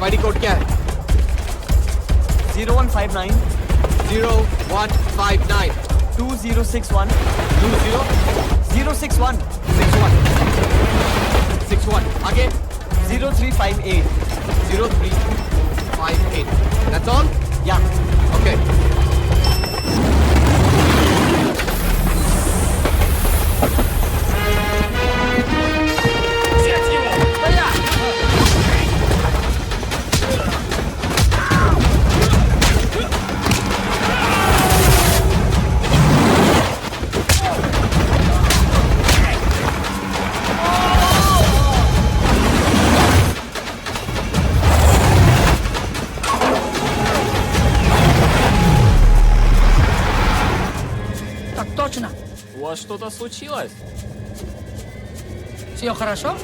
स्पाइडी कोड क्या है? 0159 0159 2061 20 61 आगे 0358 0358 That's all? Yeah. Okay. У вас что-то случилось? Все хорошо?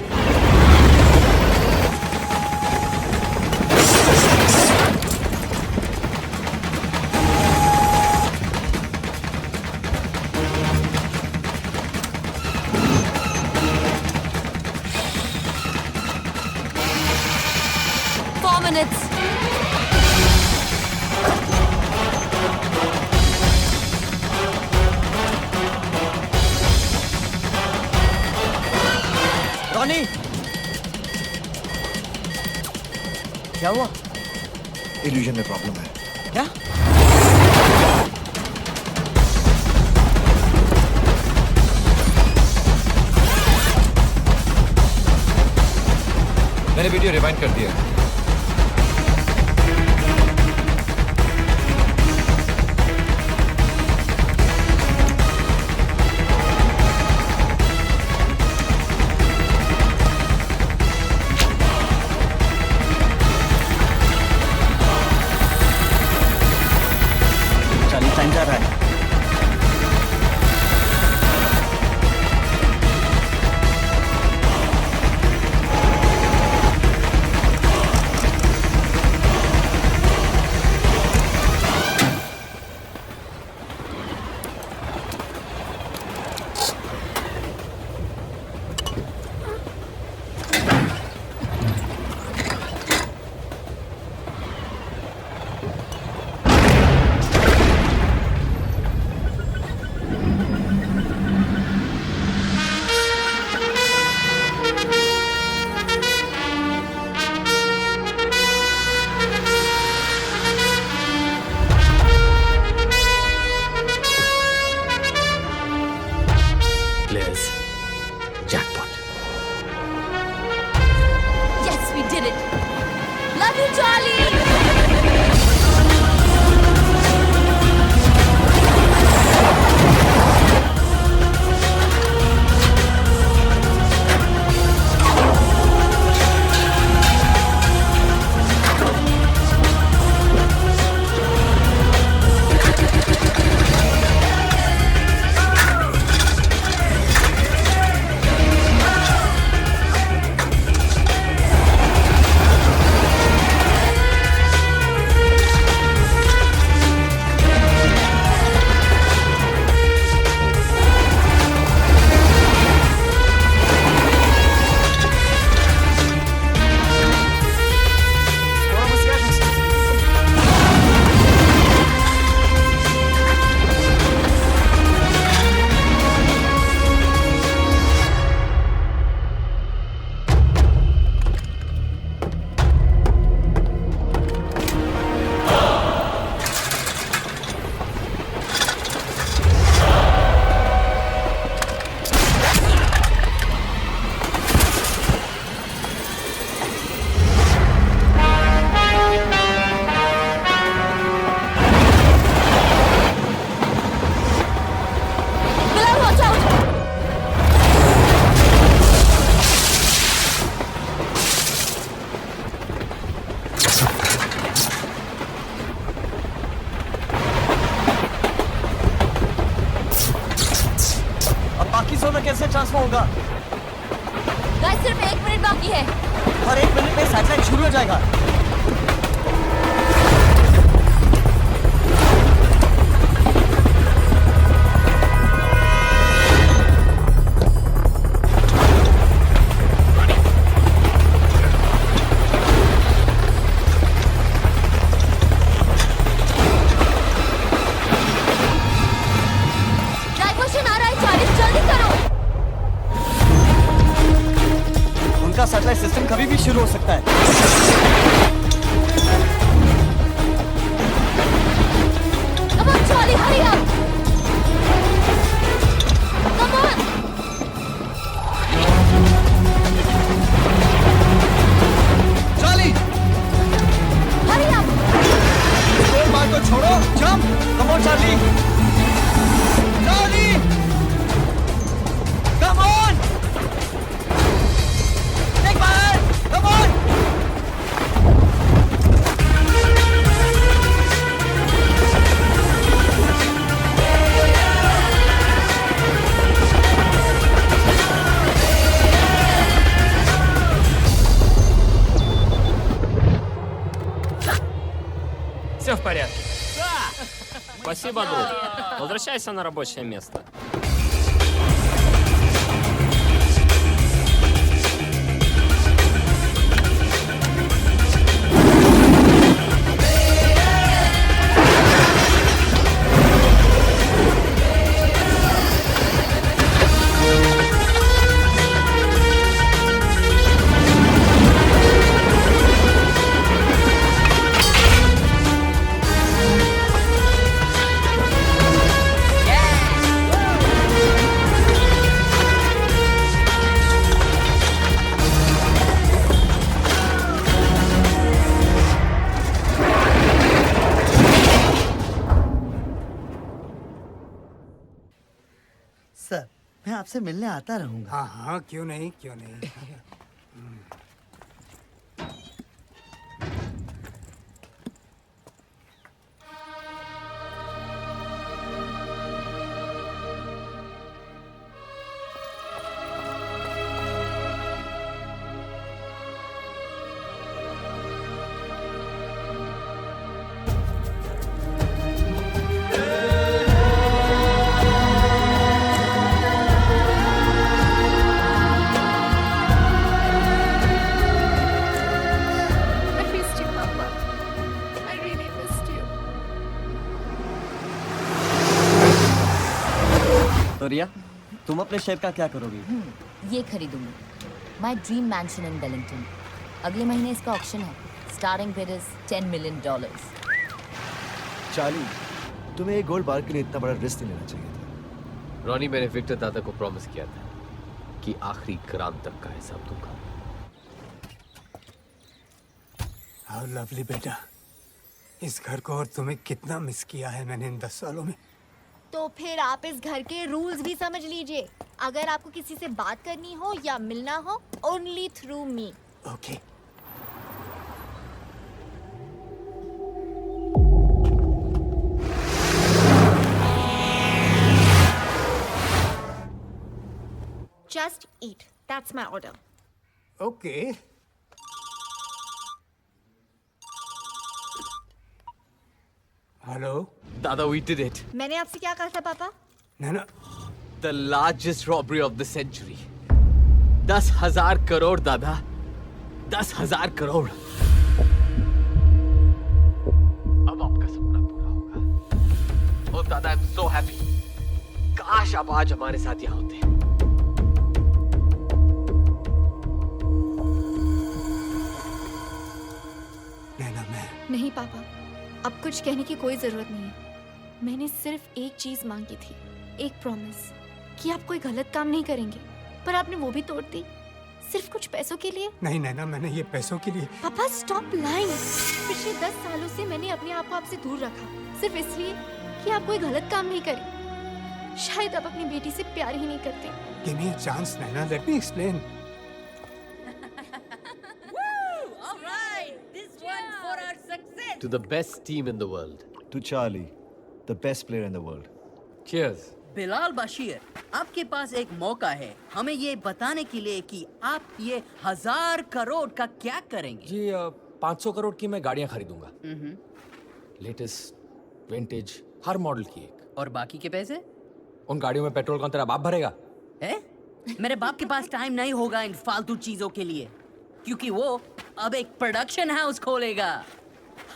Ronnie क्या हुआ? इल्यूजन में प्रॉब्लम है। क्या? मैंने वीडियो रिवाइंड कर दिया। चालीस टाइम जा रहा है। Players, jackpot. Yes, we did it. Love you, Charlie. कैसे ट्रांसफर होगा? गाइस सिर्फ 1 मिनट बाकी है और 1 मिनट में सैटेलाइट शुरू हो जाएगा। सैटेलाइट सिस्टम कभी भी शुरू हो सकता है। Come on, Charlie! Charlie, hurry up! Come on! Charlie, Hurry up! Score bar को छोड़ो, jump, come on Charlie, Charlie, come on, take fire, come on. Все в порядке. Спасибо, друг. Возвращайся на рабочее место. Sir, मैं आपसे मिलने आता रहूंगा। हाँ हाँ, क्यों नहीं, क्यों नहीं। I missed you, Papa. I really missed you. तो रिया, तुम अपने शेफ का क्या करोगी? ये खरीदूंगी, my dream mansion in Wellington. अगले महीने इसका ऑक्शन है। Starting bid is $10 million। Charlie, तुम्हें एक गोल्ड बार के लिए इतना बड़ा रिस्क नहीं लेना चाहिए था। रॉनी, मैंने विक्टर दादा को प्रॉमिस किया था कि आखिरी ग्राम तक का हिसाब दूंगा। हाउ लवली बेटा, इस घर को और तुम्हें कितना मिस किया है मैंने इन 10 सालों में। तो फिर आप इस घर के रूल्स भी समझ लीजिए। अगर आपको किसी से बात करनी हो या मिलना हो, only through me. Okay. Just eat. That's my order. Okay. Hello दादा, we did it. मैंने आपसे क्या कहा था पापा? नैना, The largest robbery of the century. 10,000 crore दादा, 10,000 करोड़। अब आपका सपना पूरा होगा। और दादा, I'm so happy. काश आप आज हमारे साथ यहाँ होते। नैना, मैं नहीं पापा, अब कुछ कहने की कोई जरूरत नहीं है। मैंने सिर्फ एक चीज मांगी थी, एक प्रॉमिस कि आप कोई गलत काम नहीं करेंगे, पर आपने वो भी तोड़ दी, सिर्फ कुछ पैसों के लिए। नहीं नैना, मैंने ये पैसों के लिए। पापा स्टॉप लाइंग। पिछले 10 सालों से मैंने अपने आप को आपसे दूर रखा, सिर्फ इसलिए कि आप कोई गलत काम नहीं करें। शायद आप अपनी बेटी से प्यार ही नहीं करते। Give me a chance, Naina. Let me explain. All right, this one for our success. To the best team in the world. To Charlie, the best player in the world. Cheers. Bilal Bashir, आपके पास एक मौका है हमें ये बताने के लिए कि आप ये 1000 करोड़ का क्या करेंगे। जी 500 करोड़ की मैं गाड़ियां खरीदूंगा। लेटेस्ट, विंटेज, हर मॉडल की एक। और बाकी के पैसे? उन गाड़ियों में पेट्रोल कौन तेरा बाप भरेगा? है? मेरे बाप के पास टाइम नहीं होगा इन फालतू चीजों के लिए, क्योंकि वो अब एक प्रोडक्शन हाउस खोलेगा।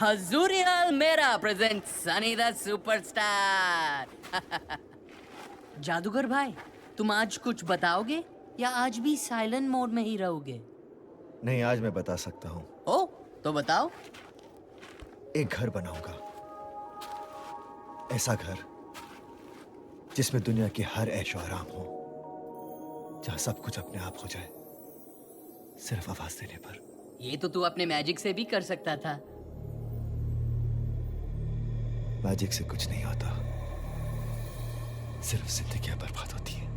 हजूरियल मेरा प्रेजेंट सनी द सुपरस्टार। जादूगर भाई, तुम आज कुछ बताओगे या आज भी साइलेंट मोड में ही रहोगे? नहीं, आज मैं बता सकता हूँ। ओ, तो बताओ। एक घर बनाऊंगा, ऐसा घर जिसमें दुनिया की हर ऐशो आराम हो, जहां सब कुछ अपने आप हो जाए सिर्फ आवाज देने पर। ये तो तू अपने मैजिक से भी कर सकता था। मैजिक से कुछ नहीं होता, सिर्फ जिंदगियां बर्बाद होती हैं।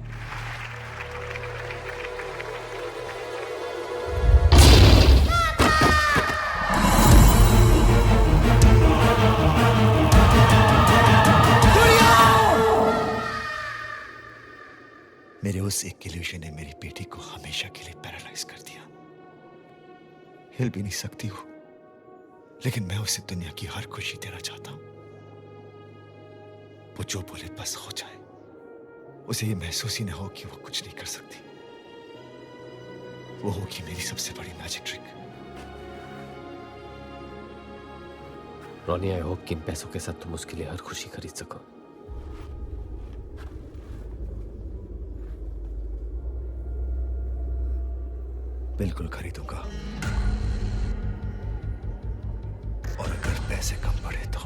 मेरे उस एक इल्यूजन ने मेरी बेटी को हमेशा के लिए पैरालाइज कर दिया। हिल भी नहीं सकती हूँ, लेकिन मैं उसे दुनिया की हर खुशी देना चाहता हूं। वो जो बोले बस हो जाए, उसे ये महसूस ही ना हो कि वो कुछ नहीं कर सकती। वो होगी मेरी सबसे बड़ी magic trick. Ronnie, I hope कि इन पैसों के साथ तुम उसके लिए हर खुशी खरीद सको। बिल्कुल खरीदूंगा, और अगर पैसे कम पड़े तो।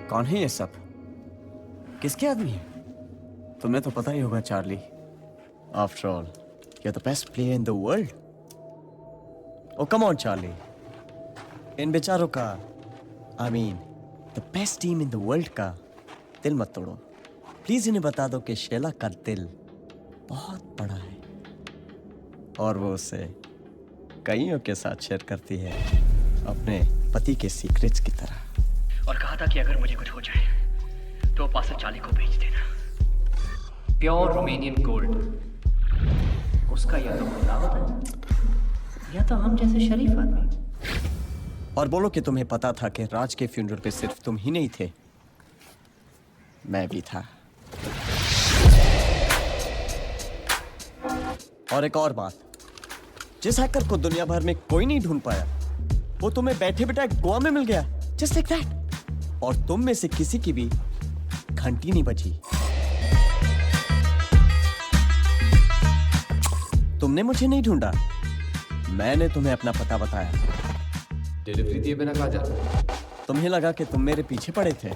कौन है ये सब? किसके आदमी है? तुम्हें तो पता ही होगा Charlie. After all you are the best player in the world. Oh come on Charlie, इन बेचारों का, I mean the best team in the world का दिल मत तोड़ो। प्लीज इन्हें बता दो कि शेला का दिल बहुत बड़ा है और वो उसे कईयों के साथ शेयर करती है, अपने पति के सीक्रेट्स की तरह। और कहा था कि अगर मुझे कुछ हो जाए तो पासा चाली को भेज देना। प्योर रोमेनियन गोल्ड, उसका या तो खुदा होता है या तो हम जैसे शरीफ आदमी। और बोलो कि तुम्हें पता था कि राज के फ्यूनरल पे सिर्फ तुम ही नहीं थे, मैं भी था। और एक और बात, जिस हैकर को दुनिया भर में कोई नहीं ढूंढ पाया, वो तुम्हें बैठे बैठे गोवा में मिल गया, जस्ट लाइक दैट। और तुम में से किसी की भी घंटी नहीं बची। तुमने मुझे नहीं ढूंढा, मैंने तुम्हें अपना पता बताया। डिलीवरी दिए बिना कहा जा रहा? तुम्हें लगा कि तुम मेरे पीछे पड़े थे,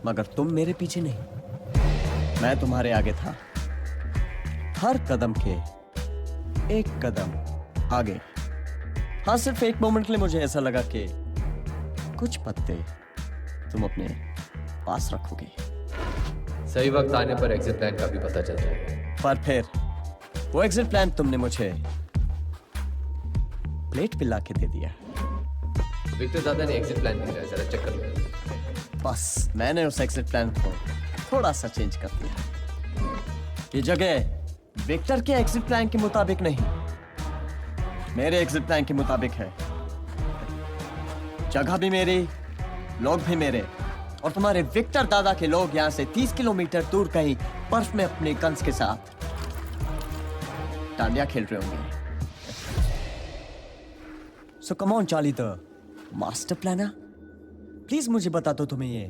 मगर तुम मेरे पीछे नहीं, मैं तुम्हारे आगे था। हर कदम के एक कदम आगे। हाँ, सिर्फ एक मोमेंट के लिए मुझे ऐसा लगा कि कुछ पत्ते तुम अपने पास रखोगे। सही वक्त आने पर एग्जिट प्लान का भी पता चल जाएगा। पर फिर वो एग्जिट प्लान तुमने मुझे प्लेट पे लाके दे दिया। विक्टर दादा ने एग्जिट प्लान भेजा है, जरा चेक कर लो। बस मैंने उस एग्जिट प्लान को थोड़ा सा चेंज कर दिया। ये जगह विक्टर के एग्जिट प्लान के मुताबिक नहीं, मेरे एग्जिट प्लान के मुताबिक है। जगह भी मेरी, लोग भी मेरे, और तुम्हारे विक्टर दादा के लोग यहां से 30 किलोमीटर दूर कहीं बर्फ में अपने गन्स के साथ डांडिया खेल रहे होंगे। So come on Charlie, the master planner, please मुझे बता दो तुम्हें ये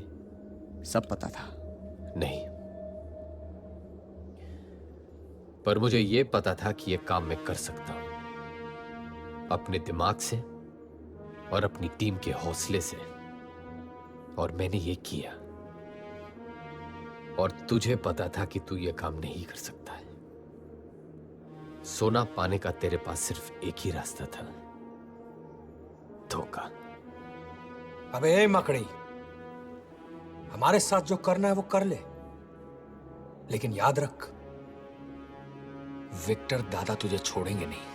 सब पता था? नहीं, पर मुझे ये पता था कि ये काम मैं कर सकता हूं, अपने दिमाग से और अपनी टीम के हौसले से, और मैंने ये किया। और तुझे पता था कि तू ये काम नहीं कर सकता है। सोना पाने का तेरे पास सिर्फ एक ही रास्ता था, धोखा। अबे ए मकड़ी, हमारे साथ जो करना है वो कर ले, लेकिन याद रख, विक्टर दादा तुझे छोड़ेंगे नहीं।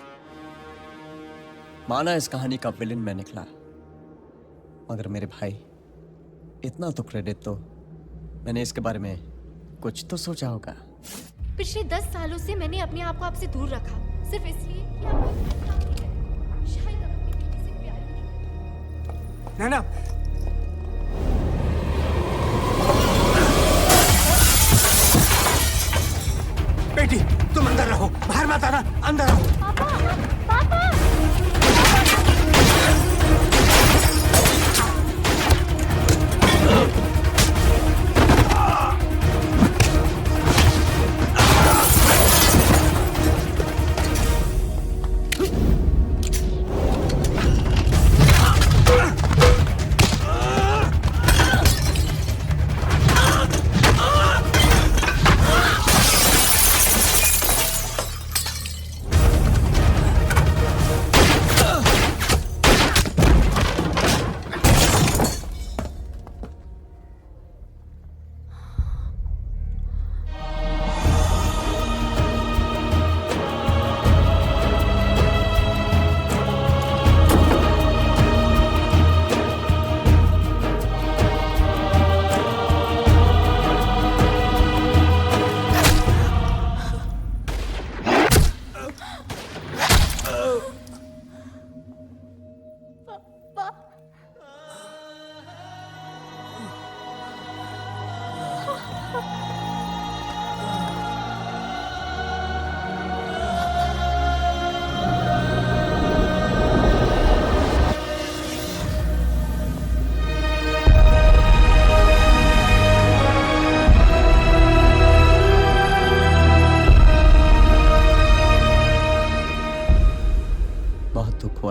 माना इस कहानी का विलेन मैं निकला, मगर मेरे भाई इतना तो क्रेडिट तो मैंने इसके बारे में कुछ तो सोचा होगा। पिछले 10 सालों से मैंने अपने आप को आपसे दूर रखा, सिर्फ इसलिए कि आप मुझे काम नहीं करें। शायद आप अपनी बेटी से प्यार करें। नैना, बेटी तुम अंदर रहो, बाहर मत आना, अंदर रहो।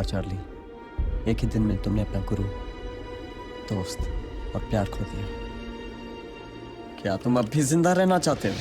चार्ली, एक ही दिन में तुमने अपना गुरु, दोस्त और प्यार खो दिया। क्या तुम अब भी जिंदा रहना चाहते हो?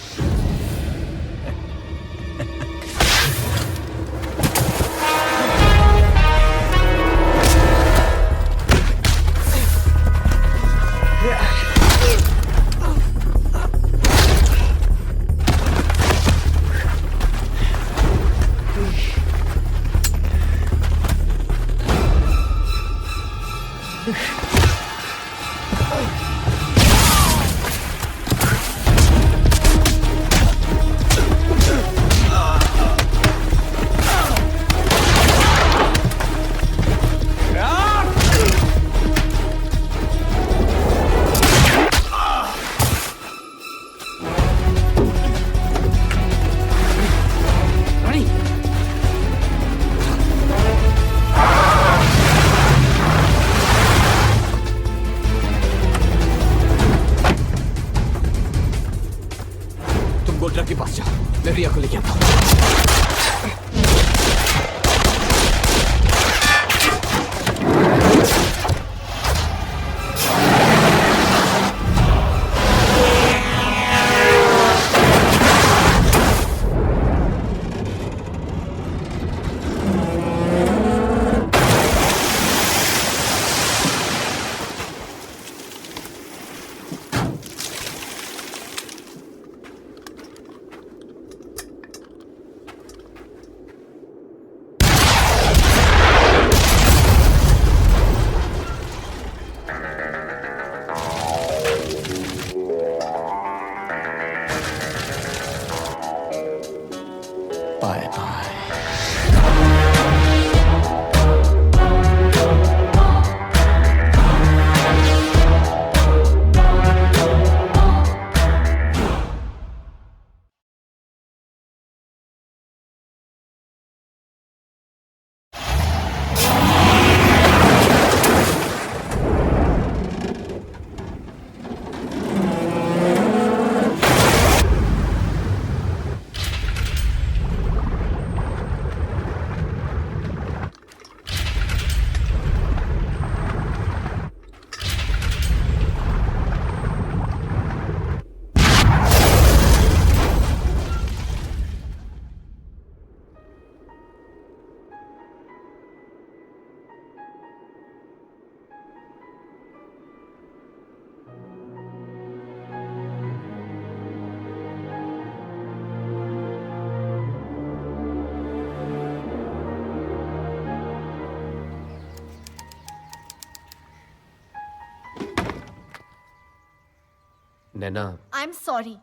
नैना, आई एम सॉरी।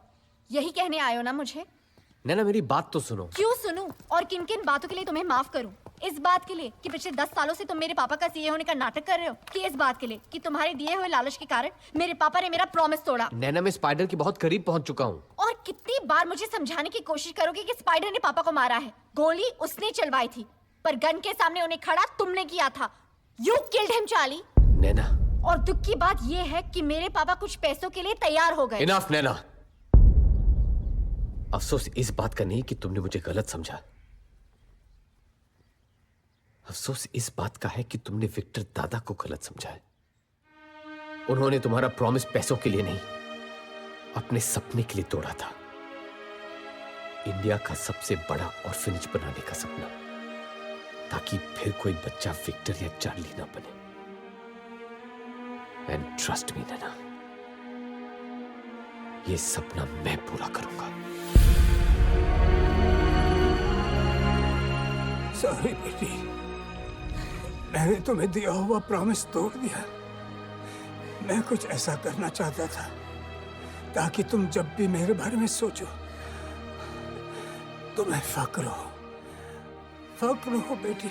यही कहने आए हो ना मुझे? नैना मेरी बात तो सुनो। क्यों सुनूं? और किन किन बातों के लिए तुम्हें माफ करूं? इस बात के लिए कि पिछले 10 सालों से तुम मेरे पापा का सीए होने का नाटक कर रहे हो, कि इस बात के लिए कि तुम्हारे दिए हुए लालच के कारण मेरे पापा ने मेरा प्रॉमिस तोड़ा? नैना मैं स्पाइडर के बहुत करीब पहुंच चुका हूँ। और कितनी बार मुझे समझाने की कोशिश करोगे कि स्पाइडर ने पापा को मारा है? गोली उसने चलवाई थी, पर गन के सामने उन्हें खड़ा तुमने किया था। You killed him, Charlie. Naina. और दुख की बात ये है कि मेरे पापा कुछ पैसों के लिए तैयार हो गए। Enough, नैना। अफसोस इस बात का नहीं कि तुमने मुझे गलत समझा। अफसोस इस बात का है कि तुमने विक्टर दादा को गलत समझा है। उन्होंने तुम्हारा प्रॉमिस पैसों के लिए नहीं, अपने सपने के लिए तोड़ा था। इंडिया का सबसे बड़ा ऑर्फनेज बनाने का सपना, ताकि फिर कोई बच्चा विक्टर या चार्ली ना बने। एंड ट्रस्ट मी नैना, ये सपना मैं पूरा करूंगा। सॉरी बेटी, मैंने तुम्हें दिया हुआ प्रॉमिस तोड़ दिया। मैं कुछ ऐसा करना चाहता था ताकि तुम जब भी मेरे बारे में सोचो तुम्हें फक्र हो बेटी।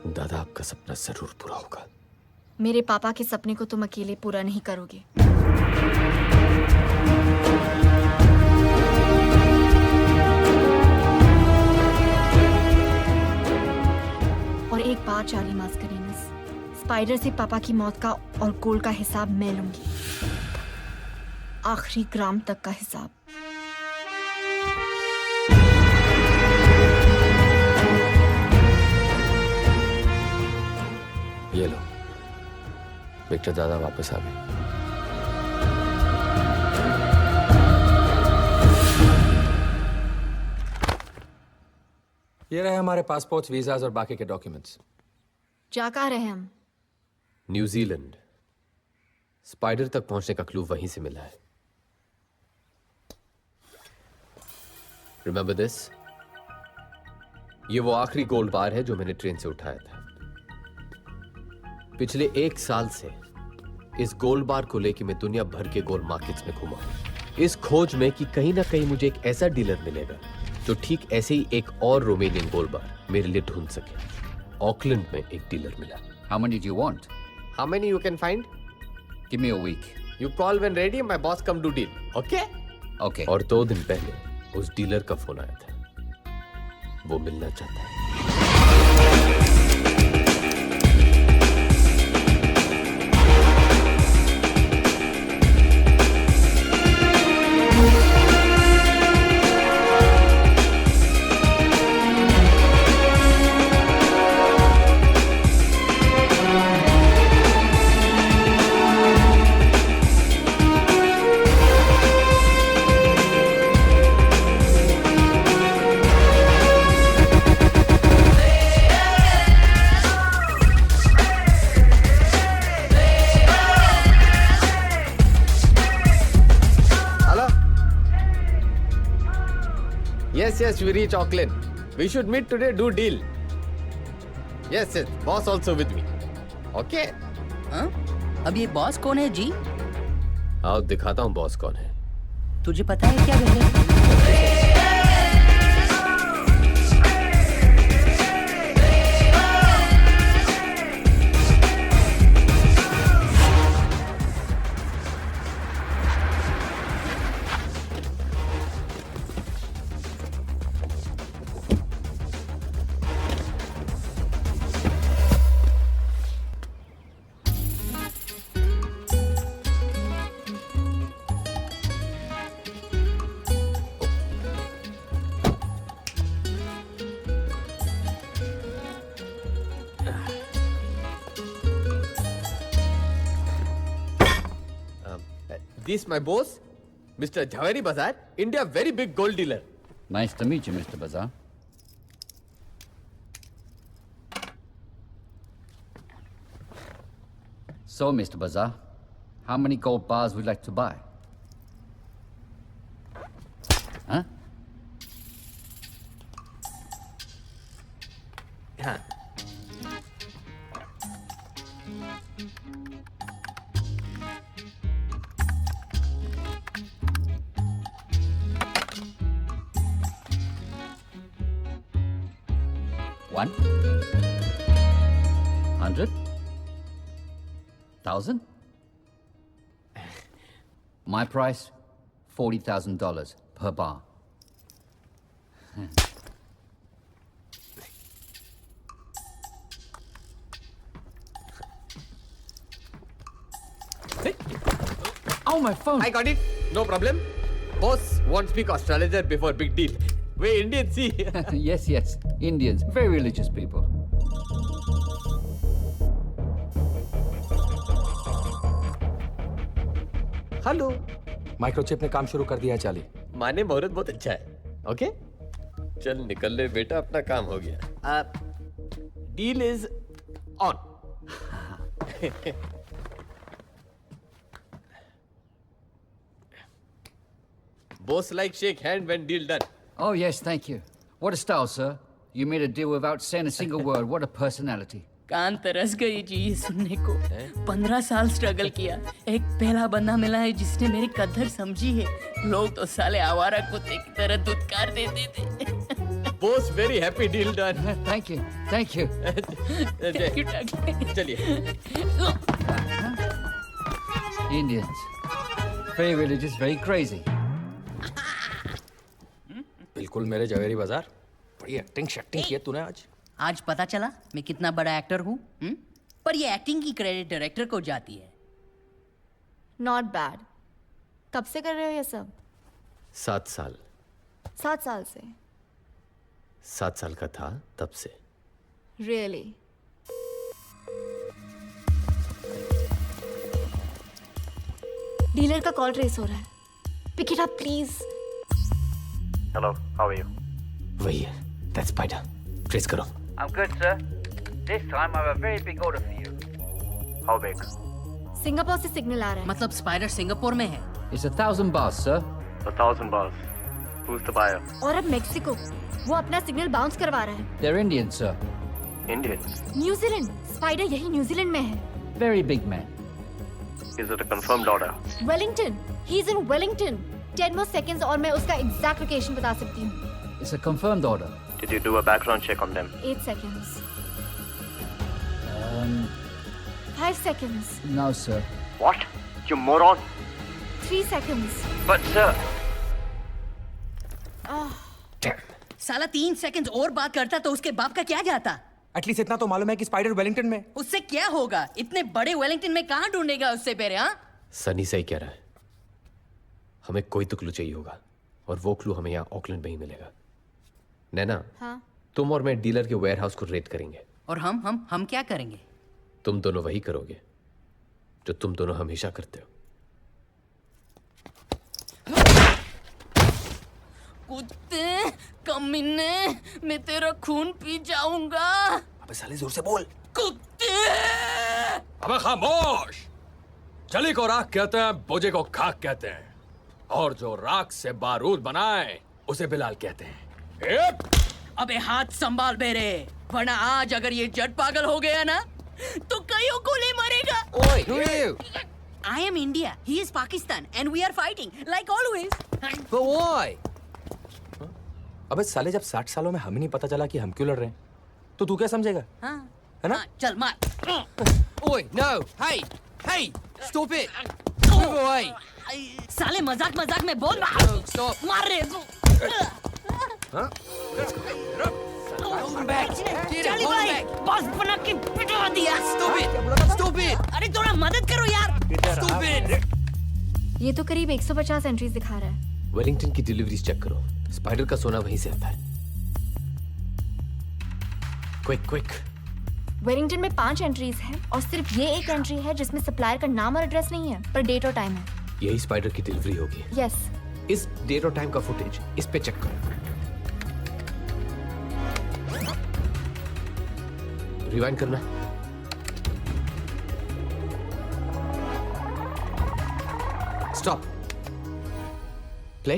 दादा, आपका सपना जरूर पूरा होगा। मेरे पापा के सपने को तुम अकेले पूरा नहीं करोगे। और एक बात चार्ली मास्करेनस, स्पाइडर से पापा की मौत का और गोल्ड का हिसाब मैं लूंगी, आखिरी ग्राम तक का हिसाब। ये लो, विक्टर दादा वापस आ गए। ये रहे हमारे पासपोर्ट्स, वीजास और बाकी के डॉक्यूमेंट्स। जा कहाँ रहे हम? न्यूजीलैंड। स्पाइडर तक पहुंचने का क्लू वहीं से मिला है। Remember this? ये वो आखिरी गोल्ड बार है जो मैंने ट्रेन से उठाया था। पिछले 1 साल से इस गोल्ड बार को लेकर मैं दुनिया भर के गोल्ड मार्केट्स में घूमा हूं, इस खोज में कि कहीं ना कहीं मुझे एक ऐसा डीलर मिलेगा जो ठीक ऐसे ही एक और रोमेनियन गोल्ड बार मेरे लिए ढूंढ सके। ऑकलैंड में एक डीलर मिला। How many do you want? How many you can find? Give me a week. You call when ready, my boss come to deal. Okay? Okay. और 2 दिन पहले उस डीलर का फोन आया था। वो मिलना चाहता है। Yes, we reach Auckland. We should meet today, do deal. Yes, boss also with me. Okay? हाँ? अब ये बॉस कौन है जी? आओ दिखाता हूँ बॉस कौन है। तुझे पता है क्या भैया? This my boss, Mr. Jhaveri Bazar, India very big gold dealer. Nice to meet you, Mr. Bazaar. So, Mr. Bazaar, how many gold bars would you like to buy? Huh? हाँ. One? 100? 1,000? My price, $40,000 per bar. Oh, my phone. I got it. No problem. Boss won't speak astrologer before big deal. We Indians see. Yes, yes. Indians, very religious people. Hello. Microchip ने काम शुरू कर दिया है चाली. माने मुहूर्त बहुत अच्छा है. ओके? चल निकल ले बेटा, अपना काम हो गया. Deal is on. Boss like shake hand when deal done. Oh, yes, thank you. What a style, sir. You made a deal without saying a single word. What a personality. कान तरस गई जी ये सुनने को. 15 साल स्ट्रगल किया. एक पहला बंदा मिला है जिसने मेरी कदर समझी है. लोग तो साले आवारा कुत्ते की तरह दुत्कार देते थे. Boss very happy deal done. Thank you. Thank you. चलिए. Indians. Very religious, very crazy. बिल्कुल मेरे जवेरी बाजार. बड़ी एक्टिंग शैक्टिंग की है तूने आज. आज पता चला मैं कितना बड़ा एक्टर हूँ. पर ये एक्टिंग की क्रेडिट डायरेक्टर को जाती है. Not bad. कब से कर रहे हो ये सब? 7 साल. 7 साल से. 7 साल का था तब से. रियली? डीलर का कॉल ट्रेस हो रहा है. Pick it up please. Hello, how are you? वही है. That's Spider. Trace करो. I'm good, sir. This time I have a very big order for you. How big? Singapore से signal आ रहा है. मतलब स्पाइडर सिंगापुर में है. It's 1,000 bars, sir. 1,000 bars. Who's the buyer? और अब मेक्सिको. वो अपना सिग्नल बाउंस करवा रहा है. They're Indians, sir. Indians? New Zealand. Spider यही न्यूजीलैंड में है. Very big man. Is it a confirmed order? Wellington. He is in Wellington. 10 more seconds और मैं उसका एग्जैक्ट लोकेशन बता सकती हूँ. It's a confirmed order. Did you do a background check on them? 8 seconds. 5 seconds. No, sir. What? You moron! 3 seconds. But sir... साला 3 second और बात करता तो उसके बाप का क्या जाता. एटलीस्ट इतना तो मालूम है कि स्पाइडर वेलिंगटन में. उससे क्या होगा. इतने बड़े वेलिंगटन में कहाँ ढूंढेगा उससे पहले. हाँ सनी सही कह रहा है. हमें कोई तो क्लू चाहिए होगा और वो क्लू हमें यहाँ ऑकलैंड में ही मिलेगा. नैना. हाँ? तुम और मैं डीलर के वेयरहाउस को रेड करेंगे. और हम क्या करेंगे. तुम दोनों वही करोगे जो तुम दोनों हमेशा करते हो. कुत्ते कमीने मैं तेरा खून पी जाऊंगा. अबे साले जोर से बोल. कुत्ते. अबे खामोश. चली को राख कहते हैं, बोझे को खाक कहते हैं, और जो राख से बारूद बनाए उसे बिलाल कहते हैं. अबे हाथ संभाल बेरे, वरना आज अगर ये जट पागल हो गया ना तो कईयों को ले मरेगा. I am India, he is Pakistan, and we are fighting like always. But why? अबे साले जब 60 सालों में हमें नहीं पता चला कि हम क्यों लड़ रहे हैं, तो तू क्या समझेगा? हाँ. है ना? चल मार. Oi, no, hey, hey, stop it. Move away. साले मजाक में बोल. Stop. मार रे. हाँ? Hold him back. चली भाई, बॉस बना के पिटवा दिया. Stop it. Stop it. अरे थोड़ा मदद करो यार. Stop it. ये तो करीब 150 एंट्रीज दिखा रहा है. वेलिंगटन की डिलीवरीज चेक करो. स्पाइडर का सोना वहीं से आता है. क्विक. वेलिंगटन में 5 एंट्रीज हैं और सिर्फ ये एक एंट्री है जिसमें सप्लायर का नाम और एड्रेस नहीं है, पर डेट और टाइम है. यही स्पाइडर की डिलीवरी होगी. यस. इस डेट और टाइम का फुटेज इस पे चेक करो. रिवाइंड करना. प्ले।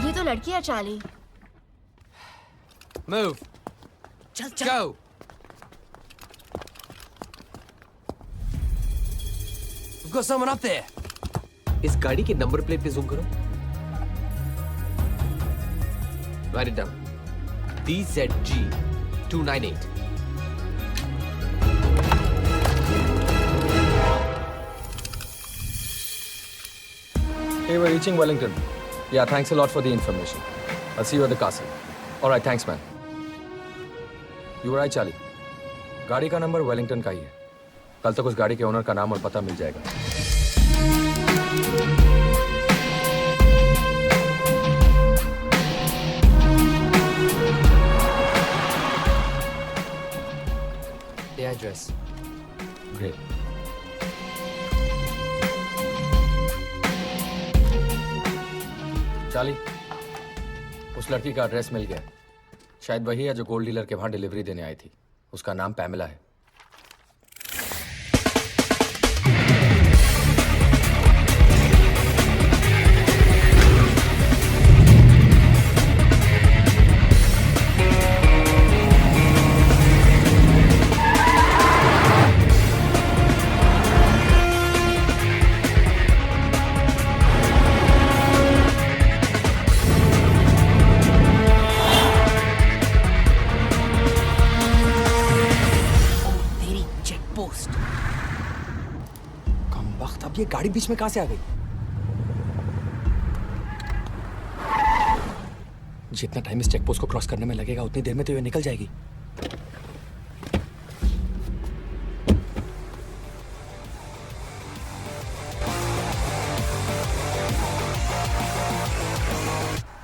ये तो लड़की है चार्ली। मूव। चल चल। Go. We've got someone up there. इस गाड़ी के नंबर प्लेट पे जूम करो। Write it down. DZG 298. Hey, we're reaching Wellington. Yeah, thanks a lot for the information. I'll see you at the castle. All right, thanks, man. You were right, Charlie. गाड़ी का number Wellington का ही है। कल तक उस गाड़ी के owner का नाम और पता मिल जाएगा। The address. Great. चार्ली, उस लड़की का एड्रेस मिल गया। शायद वही है जो गोल्ड डीलर के वहां डिलीवरी देने आई थी। उसका नाम पैमेला है। ये गाड़ी बीच में कहां से आ गई? जितना टाइम इस चेक पोस्ट को क्रॉस करने में लगेगा उतनी देर में तो ये निकल जाएगी।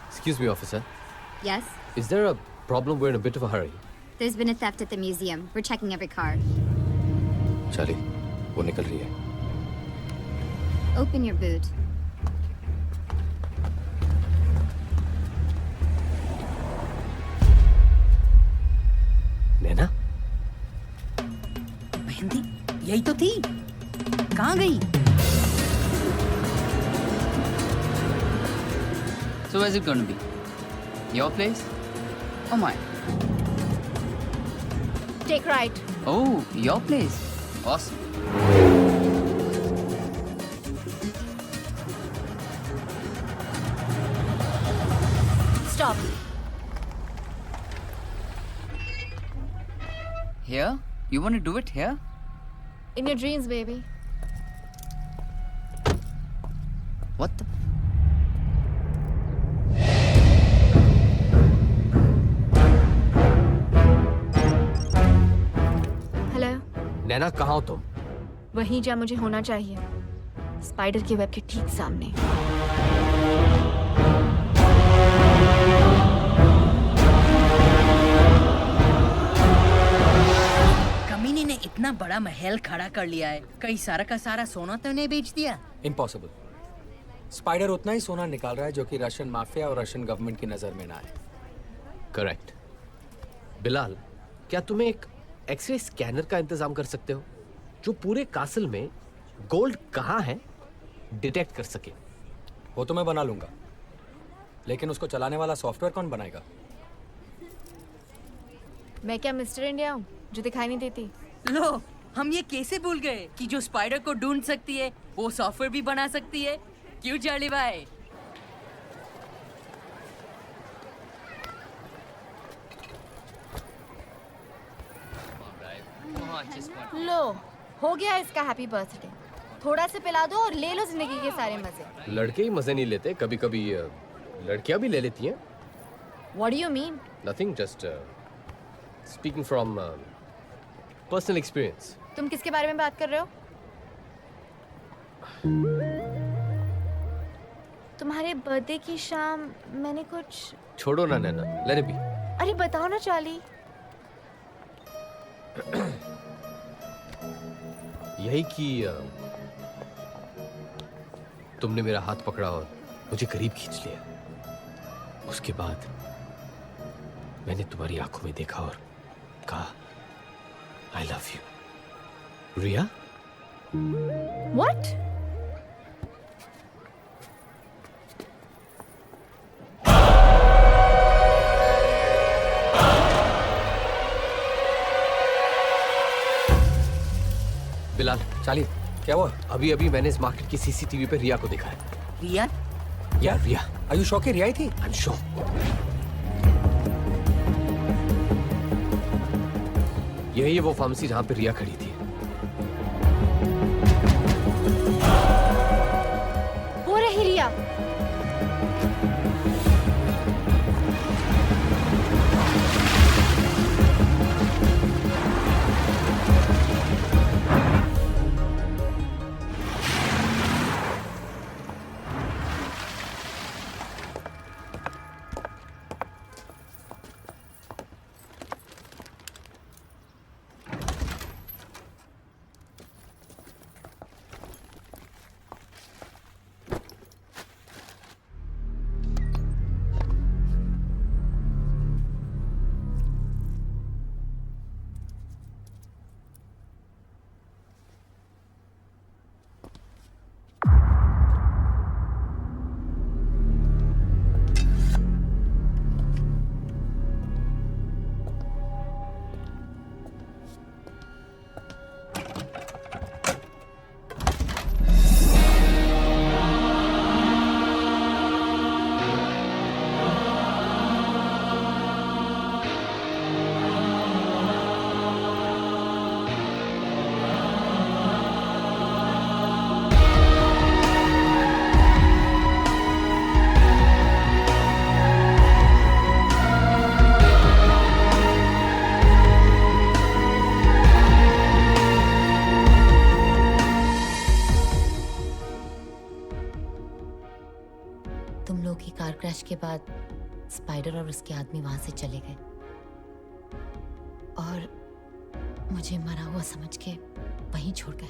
Excuse me, officer. Yes? Is there a problem? We're in a bit of a hurry. There's been a theft at the museum. We're checking every car. Charlie, वो निकल रही है। Open your boot. नैना? मेहंदी यही तो थी। कहाँ गई? So where's it going to be? Your place? Or mine? Take right. Oh, your place. Awesome. Stop. Here? You want to do it here? In your dreams, baby. What the? Hello. Naina, कहाँ हो तुम? वहीं जहाँ मुझे होना चाहिए। Spider के web के ठीक सामने। कमीने ने इतना बड़ा महल खड़ा कर लिया है, कई सारा का सारा सोना तो इन्हें बेच दिया। इम्पॉसिबल। स्पाइडर उतना ही सोना निकाल रहा है जो कि रशियन माफिया और रशियन गवर्नमेंट की नजर में ना आए। करेक्ट। बिलाल, क्या तुम्हें एक एक्सरे स्कैनर का इंतजाम कर सकते हो जो पूरे कासल में गोल्ड कहाँ है डिटेक्ट कर सके? वो तो मैं बना लूंगा, लेकिन उसको चलाने वाला सॉफ्टवेयर कौन बनाएगा? मैं क्या मिस्टर इंडिया हूँ जो दिखाई नहीं देती? लो, हम ये कैसे भूल गए कि जो स्पाइडर को ढूंढ सकती है वो सॉफ्टवेयर भी बना सकती है। क्यों चार्ली भाई? लो, हो गया इसका हैप्पी बर्थडे। थोड़ा से पिला दो और ले लो जिंदगी के सारे मजे। लड़के ही मजे नहीं लेते, कभी कभी लड़कियां भी ले लेती हैं। What do you mean? Nothing, just speaking from personal experience. तुम किसके बारे में बात कर रहे हो? तुम्हारे बर्थडे की शाम मैंने कुछ। छोड़ो ना नैना, let it be. अरे बताओ ना चार्ली। यही कि तुमने मेरा हाथ पकड़ा और मुझे करीब खींच लिया। उसके बाद मैंने तुम्हारी आंखों में देखा और कहा, I love you. Riya? What? Bilal, चाली, क्या हुआ? अभी मैंने इस मार्केट की सीसीटीवी पे रिया को देखा है। रिया? या रिया। Are you sure कि रिया ही थी? I'm sure. यही है वो फार्मेसी जहां पे रिया खड़ी थी। वो रही रिया। क्रैश के बाद स्पाइडर और उसके आदमी वहां से चले गए और मुझे मरा हुआ समझ के वहीं छोड़ गए।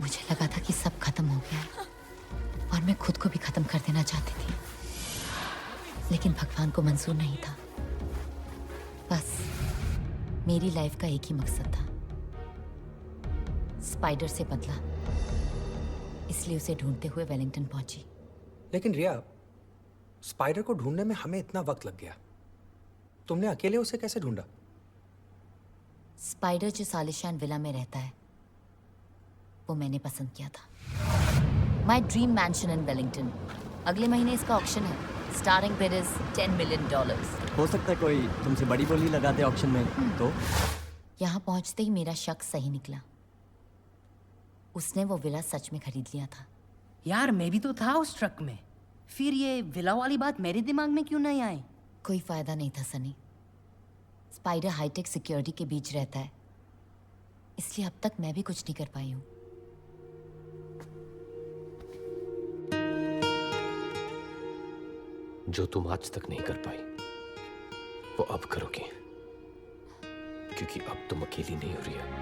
मुझे लगा था कि सब खत्म हो गया है और मैं खुद को भी खत्म कर देना चाहती थी, लेकिन भगवान को मंजूर नहीं था। बस मेरी लाइफ का एक ही मकसद था, स्पाइडर से बदला, इसलिए उसे ढूंढते हुए वेलिंगटन पहुंची। लेकिन रिया, स्पाइडर को ढूंढने में हमें इतना वक्त लग गया, तुमने अकेले उसे कैसे ढूंढा? स्पाइडर जो सालिशान विला में रहता है वो मैंने पसंद किया था। माई ड्रीम मैंशन इन वेलिंगटन। अगले महीने इसका ऑक्शन है। Starting bid is $10 million। हो सकता है कोई तुमसे बड़ी बोली लगा दे ऑक्शन में तो? यहाँ पहुंचते ही मेरा शक सही निकला। उसने वो विला सच में खरीद लिया था। यार मैं भी तो था उस ट्रक में, फिर ये विला वाली बात मेरे दिमाग में क्यों नहीं आई? कोई फायदा नहीं था सनी। स्पाइडर हाईटेक सिक्योरिटी के बीच रहता है, इसलिए अब तक मैं भी कुछ नहीं कर पाई हूँ। जो तुम आज तक नहीं कर पाई वो अब करोगी, क्योंकि अब तुम अकेली नहीं हो रही है।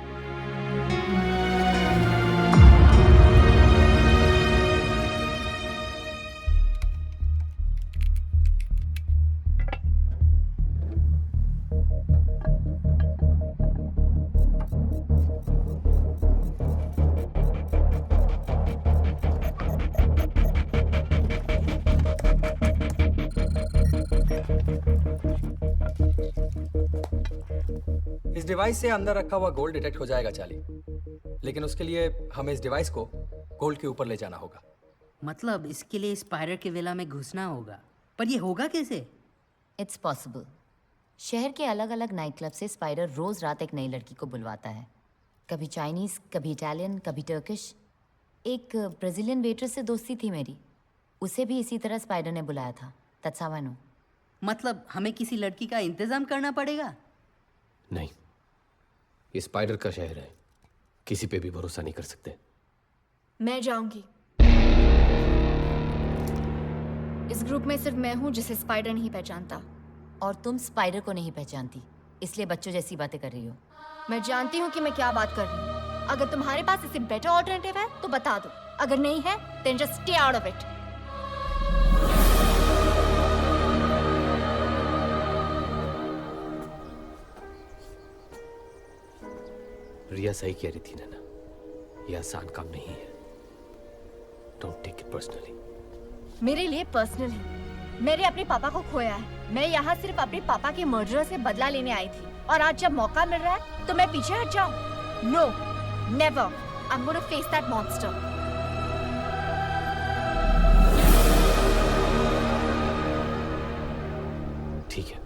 इस डिवाइस से अंदर रखा हुआ गोल्ड डिटेक्ट हो जाएगा चाली, लेकिन उसके लिए हमें इस डिवाइस को गोल्ड के ऊपर ले जाना होगा। मतलब इसके लिए स्पाइडर के विला में घुसना होगा, पर ये होगा कैसे? It's possible. शहर के अलग अलग नाइट क्लब से स्पाइडर रोज रात एक नई लड़की को बुलवाता है, कभी चाइनीज, कभी इटालियन, कभी टर्किश। एक ब्राजीलियन वेट्रेस से दोस्ती थी मेरी, उसे भी इसी तरह स्पाइडर ने बुलाया था। That's how I know. मतलब हमें किसी लड़की का इंतजाम करना पड़ेगा? नहीं, ये स्पाइडर का शहर है, किसी पे भी भरोसा नहीं कर सकते। मैं जाऊंगी। इस ग्रुप में सिर्फ मैं हूं जिसे स्पाइडर नहीं पहचानता। और तुम स्पाइडर को नहीं पहचानती, इसलिए बच्चों जैसी बातें कर रही हो। मैं जानती हूँ कि मैं क्या बात कर रही हूँ। अगर तुम्हारे पास इससे बेटर ऑल्टरनेटिव है तो बता दो, अगर नहीं है then just stay out of it. Ria सही कह रही थी नैना, ये आसान काम नहीं है। Don't take it personally. मेरे लिए पर्सनल है। मैंने अपने पापा को खोया है। मैं यहाँ सिर्फ अपने पापा के मर्डर से बदला लेने आई थी, और आज जब मौका मिल रहा है तो मैं पीछे हट जाऊं? No, never. I am gonna face that monster. ठीक है।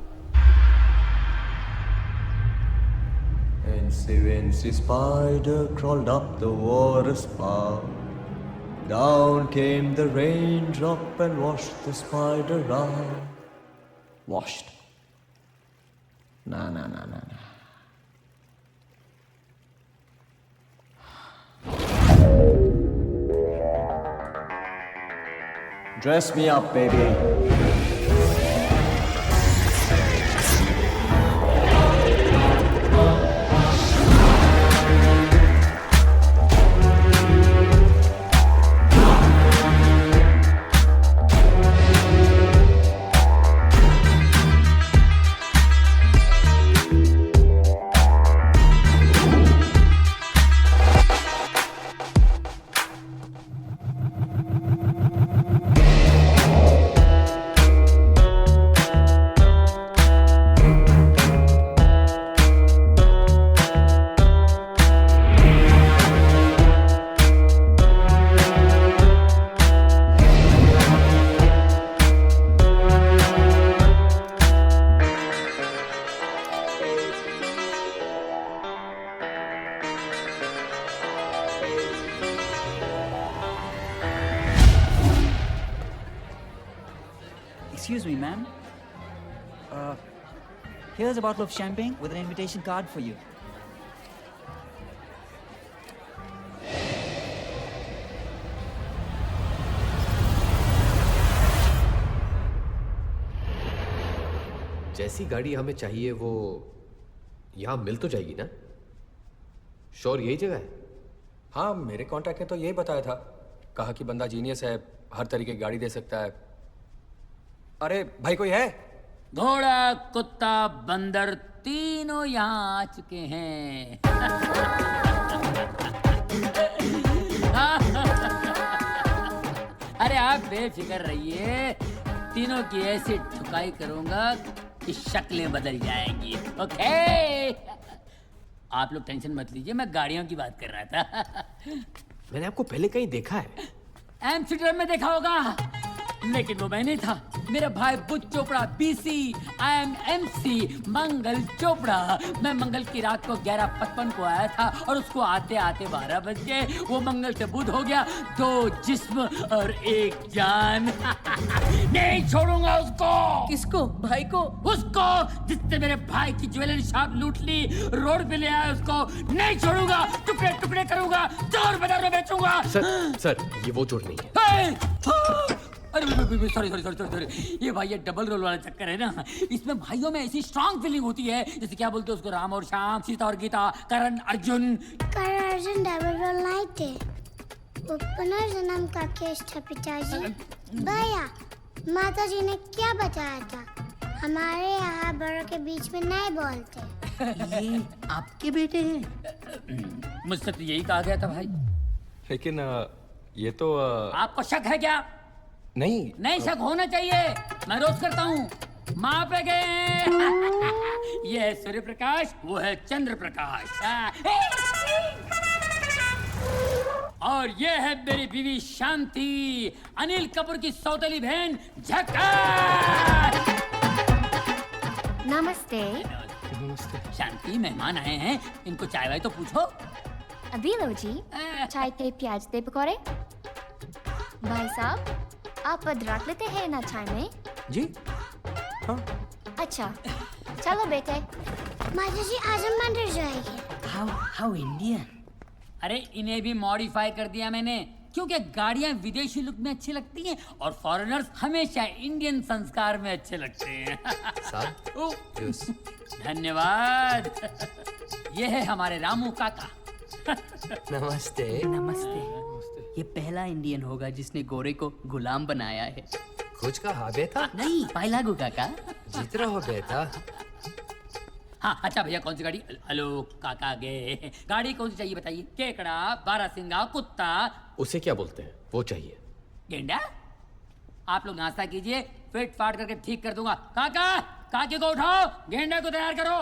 Fancy spider crawled up the water spout. Down came the raindrop and washed the spider out. Washed? Nah. Dress me up, baby. Excuse me, ma'am. Here's a bottle of champagne with an invitation card for you. जैसी गाड़ी हमें चाहिए वो यहाँ मिल तो जाएगी ना? Sure यही जगह है? हाँ, मेरे कांटेक्ट ने तो यही बताया था। कहा कि बंदा जीनियस है, हर तरीके की गाड़ी दे सकता है। अरे भाई कोई है? घोड़ा, कुत्ता, बंदर तीनों यहाँ आ चुके हैं। अरे आप बेफिक्र रहिए, तीनों की ऐसी ठुकाई करूंगा कि शक्लें बदल जाएंगी। ओके? आप लोग टेंशन मत लीजिए, मैं गाड़ियों की बात कर रहा था। मैंने आपको पहले कहीं देखा है। एम्स्टर्डम में देखा होगा, लेकिन वो मैं नहीं था। मेरा भाई Buch Chopra, BC, I am MC, मंगल चोपड़ा। मैं मंगल की रात को 11:55 को आया था और उसको आते आते 12 बज गए। वो मंगल से बुध हो गया, 2 जिस्म और 1 जान। नहीं छोड़ूंगा उसको। किसको? भाई को? उसको जिसने मेरे भाई की ज्वेलरी शॉप लूट ली, रोड पे ले आया उसको नहीं छोड़ूंगा। टुकड़े टुकड़े करूंगा, चोर बाजार में बेचूंगा। सर ये वो चोर नहीं है। अरे सॉरी, ये भाई ये डबल रोल वाला चक्कर है ना। इसमें भाइयों में ऐसी स्ट्रांग फीलिंग होती है, जैसे क्या बोलते हैं उसको, राम और श्याम, सीता और गीता, करण अर्जुन। करण अर्जुन डबल रोल नहीं थे, वो पुनर्जन्म का केस था पिताजी। भैया, माता जी ने क्या बताया था? हमारे यहाँ बड़ों के बीच में नहीं बोलते। ये आपके बेटे हैं? मुझसे तो यही कहा गया था भाई। लेकिन ये तो आपको शक है क्या? नहीं शक होना चाहिए। मैं रोज करता हूँ। माँ पे गए। ये है सूर्य प्रकाश, वो है चंद्र प्रकाश। और ये है मेरी बीवी शांति, अनिल कपूर की सौतेली बहन झक्कार। नमस्ते। शांति, मेहमान आए हैं, इनको चाय वाय तो पूछो। अभी लो जी, चाय के प्याज दे पकौड़े। भाई साहब, आप अदरक लेते हैं ना चाय में? जी हाँ। अच्छा, चलो बेटे। माता जी आज हम मंदिर जाएंगे। How Indian. अरे इन्हें भी मॉडिफाई कर दिया मैंने, क्योंकि गाड़ियां विदेशी लुक में अच्छी लगती हैं और फॉरेनर्स हमेशा इंडियन संस्कार में अच्छे लगते हैं। धन्यवाद। ये है हमारे रामू काका। नमस्ते। नमस्ते। ये पहला इंडियन होगा जिसने गोरे को गुलाम बनाया है। कुछ कहा बेटा? नहीं, पाइलागू काका। जित रहो बेटा। हाँ अच्छा भैया कौन सी गाड़ी? हेलो काका गए, गाड़ी कौन सी चाहिए बताइए? केकड़ा, बारहसिंगा, कुत्ता। उसे क्या बोलते हैं? वो चाहिए। गेंडा? आप लोग नाश्ता कीजिए, फिट फाट करके ठीक कर दूंगा। काका, काकी को उठाओ, गेंडे को तैयार करो।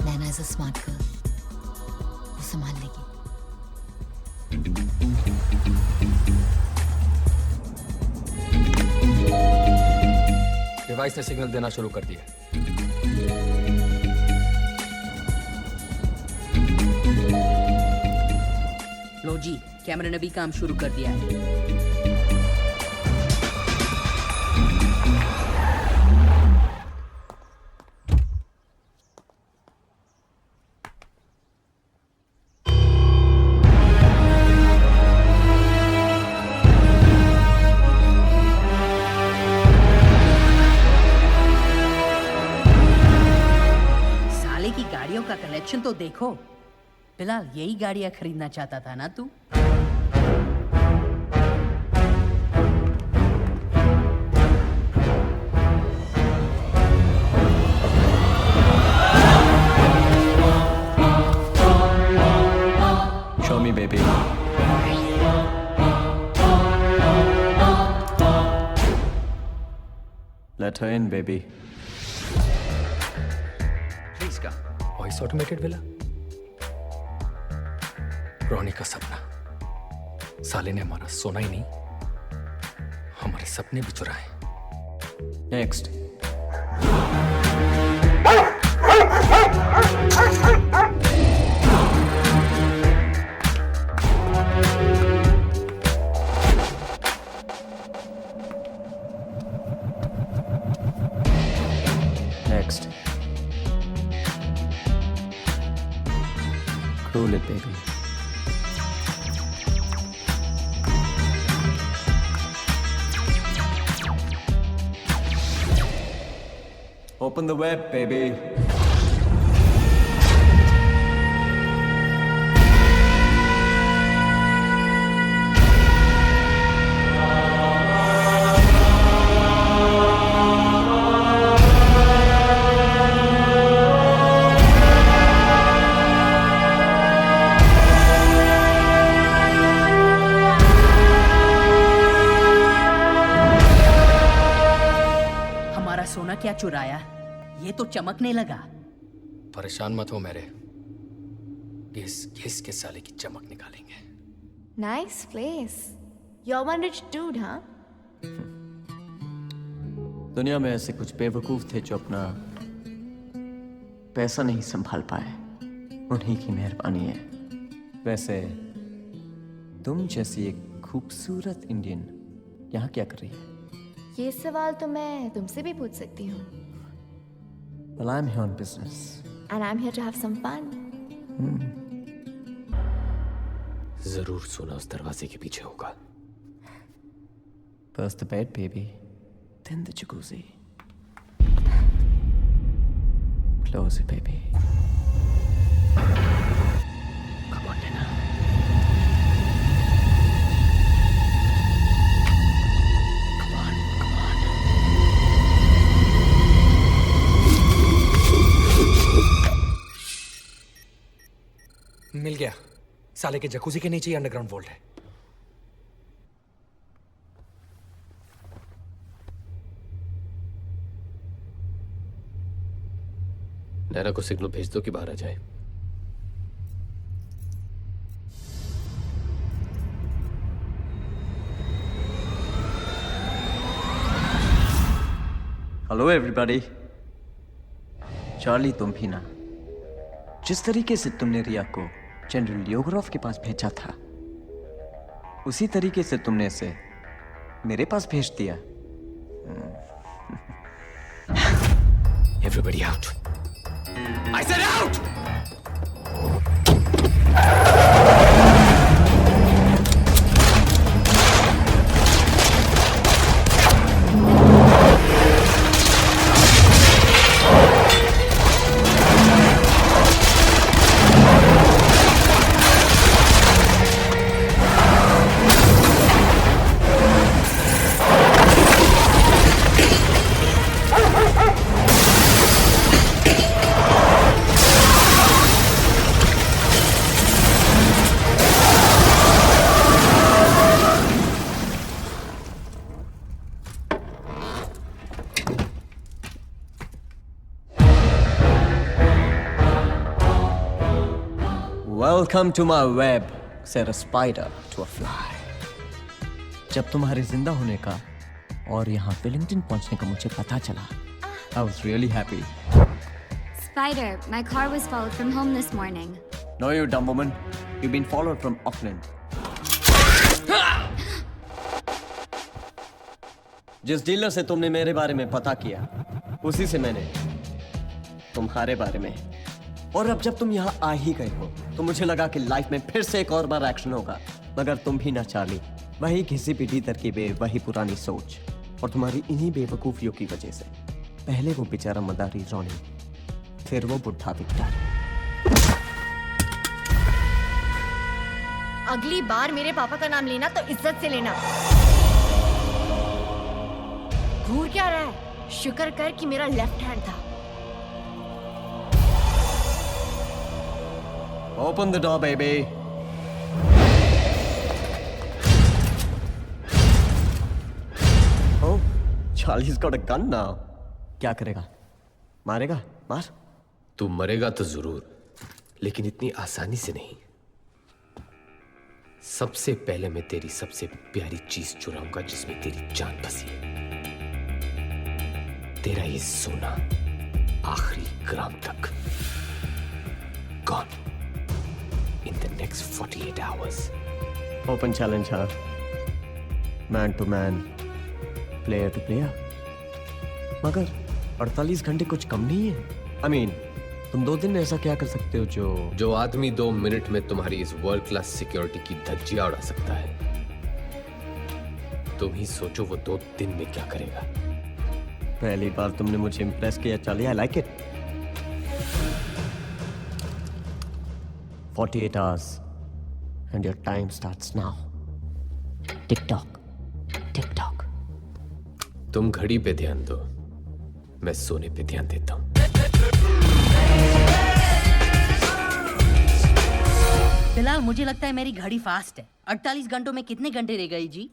नैना इज अ स्मार्ट गर्ल, वो संभाल लेगी। डिवाइस ने सिग्नल देना शुरू कर दिया। लो जी, कैमरे ने भी काम शुरू कर दिया है। साले की गाड़ियों का कलेक्शन तो देखो। बिलाल, यही गाड़ियां खरीदना चाहता था ना तू? Show me, baby. Let her in, baby. Please come. Voice automated villa. रोनी का सपना। साले ने हमारा सोना ही नहीं, हमारे सपने भी चुराए। Next. Next. Cool it, baby. Open the web, baby. हमारा सोना क्या चुराया? ये तो चमकने लगा। परेशान मत हो मेरे, घिस घिस के साले की चमक निकालेंगे। Nice place. You're one rich dude, huh? दुनिया में ऐसे कुछ बेवकूफ थे जो अपना पैसा नहीं संभाल पाए, उन्हीं की मेहरबानी है। वैसे तुम जैसी एक खूबसूरत इंडियन यहाँ क्या कर रही है? ये सवाल तो मैं तुमसे भी पूछ सकती हूँ। Well, I'm here on business. And I'm here to have some fun. जरूर सोना उस दरवाजे के पीछे होगा। First the bed, baby. Then the jacuzzi. Close it, baby. Come on, Nana. मिल गया। साले के जकूजी के नीचे ही अंडरग्राउंड वोल्ट है। नैना को सिग्नल भेज दो कि बाहर आ जाए। Hello everybody. चार्ली, तुम भी ना। जिस तरीके से तुमने रिया को जनरल योगरोफ के पास भेजा था, उसी तरीके से तुमने इसे मेरे पास भेज दिया। Everybody out. I said out! Welcome to my web, said a spider to a fly. जब तुम्हारे जिंदा होने का और यहाँ वेलिंगटन पहुँचने का मुझे पता चला, I was really happy. Spider, my car was followed from home this morning. No, you dumb woman. You've been followed from Auckland. जिस डीलर से तुमने मेरे बारे में पता किया, उसी से मैंने तुम्हारे बारे में। और अब जब तुम यहाँ आ ही गए हो, तो मुझे लगा कि लाइफ में फिर से एक और बार एक्शन होगा। मगर तुम भी ना चार्ली, वही घिसी पिटी तरकीबें, वही पुरानी सोच, और तुम्हारी इन्हीं बेवकूफियों की वजह से पहले वो बेचारा मदारी रॉनी, फिर वो बुढ़ा विक्टर। अगली बार मेरे पापा का नाम लेना तो इज्जत से लेना। घूर क्या रहा है? शुक्र कर कि मेरा लेफ्ट हैंड था। Open the door, baby. Oh, Charlie's got a gun now. क्या करेगा? मारेगा? मार? तू मरेगा तो जरूर, लेकिन इतनी आसानी से नहीं। सबसे पहले मैं तेरी सबसे प्यारी चीज चुराऊंगा जिसमें तेरी जान बसी है। तेरा ये सोना आखिरी ग्राम तक। Gone in the next 48 hours. Open challenge, हाँ? Man to man, player to player. मगर 48 घंटे कुछ कम नहीं है। I mean, तुम 2 दिन में ऐसा क्या कर सकते हो जो आदमी 2 मिनट में तुम्हारी इस वर्ल्ड क्लास सिक्योरिटी की धज्जियां उड़ा सकता है। तुम ही सोचो वो 2 दिन में क्या करेगा। पहली बार तुमने मुझे इम्प्रेस किया Charlie, I like it. 48 hours and your time starts now. Tick tock, tick tock. तुम घड़ी पे ध्यान दो, मैं सोने पे ध्यान देता हूं। फिलहाल मुझे लगता है मेरी घड़ी फास्ट है। 48 घंटों में कितने घंटे रह गई जी?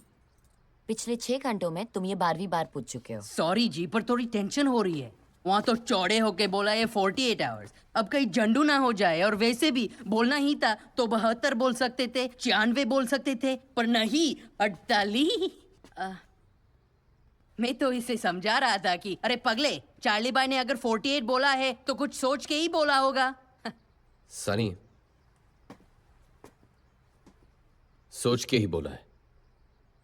पिछले 6 घंटों में तुम ये 12वीं बार पूछ चुके हो। सॉरी जी, पर थोड़ी टेंशन हो रही है। वहाँ तो चौड़े होके बोला ये 48 आवर्स, अब कहीं जंडू ना हो जाए। और वैसे भी बोलना ही था तो 72 बोल सकते थे, 96 बोल सकते थे, पर नहीं 48। मैं तो इसे समझा रहा था कि अरे पगले, चार्ली भाई ने अगर 48 बोला है तो कुछ सोच के ही बोला होगा। सनी, सोच के ही बोला है।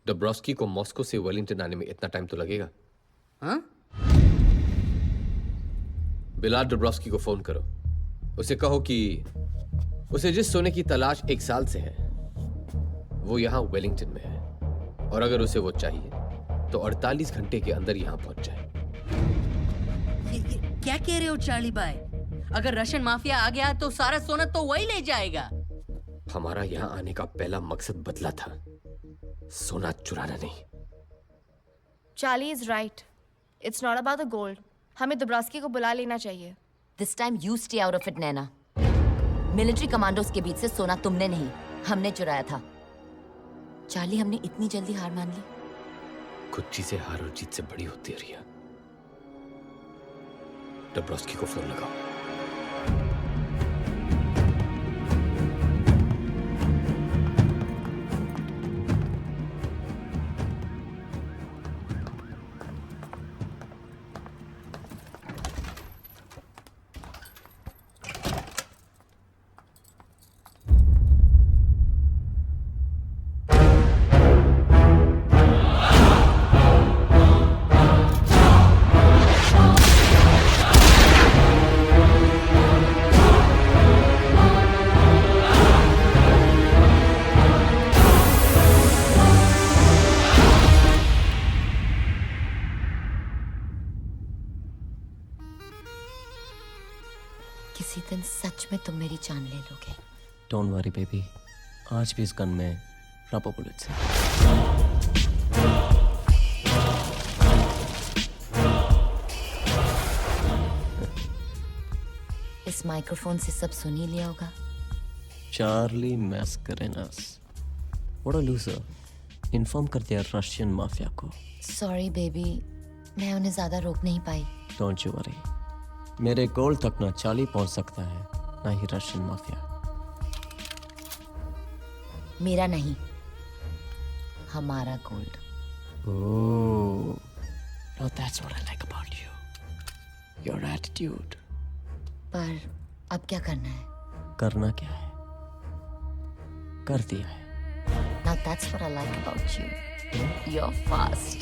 डब्रोस्की को मॉस्को से वेलिंगटन आने में इतना टाइम तो लगेगा। हाँ? बिलाल डब्रोस्की को फोन करो, उसे कहो कि उसे जिस सोने की तलाश 1 साल से है वो यहां वेलिंगटन में है, और अगर उसे वो चाहिए तो 48 घंटे के अंदर यहां पहुंच जाए। ये क्या कह रहे हो चार्ली भाई? अगर रशियन माफिया आ गया तो सारा सोना तो वही ले जाएगा। हमारा यहां आने का पहला मकसद बदला था, सोना चुराना नहीं। Charlie is right. It's not about the gold. हमें दुब्रास्की को बुला लेना चाहिए। This time you stay out of it, Naina. Military commandos के बीच से सोना तुमने नहीं, हमने चुराया था। चार्ली, हमने इतनी जल्दी हार मान ली? कुछ चीजें हार और जीत से बड़ी होती है रिया। डब्रोस्की को फोन लगाओ। किसी दिन सच में तुम मेरी जान ले लोगे। Don't worry, baby. आज भी इस गन में रबर बुलेट्स हैं। इस माइक्रोफोन से सब सुन ही लिया होगा। Charlie Mascarenhas, what a loser. Inform कर दिया रशियन माफिया को। सॉरी बेबी, मैं उन्हें ज्यादा रोक नहीं पाई। डोंट यू वरी, मेरे गोल तक ना चार्ली पहुंच सकता है ना ही रशियन माफिया। मेरा नहीं, हमारा gold. Oh, no, that's what I like about you. Your attitude. पर अब क्या करना है? करना क्या है? कर दिया है। Now that's what I like about you. You're fast.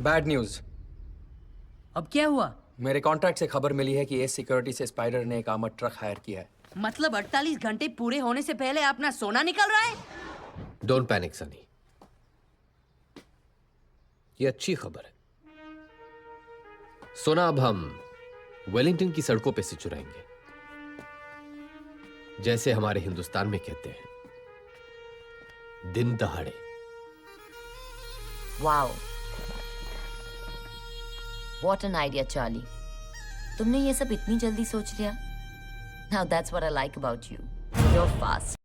Bad news. अब क्या हुआ? मेरे कॉन्ट्रैक्ट से खबर मिली है कि एस सिक्योरिटी से स्पाइडर ने एक आर्मर्ड ट्रक हायर किया है। मतलब 48 घंटे पूरे होने से पहले अपना सोना निकल रहा है? डोंट पैनिक सनी, ये अच्छी खबर है। सोना अब हम वेलिंगटन की सड़कों पे से चुराएंगे, जैसे हमारे हिंदुस्तान में कहते हैं, दिन दहाड़े। Wow, what an idea Charlie. तुमने ये सब इतनी जल्दी सोच लिया। Now that's what I like about you. You're fast.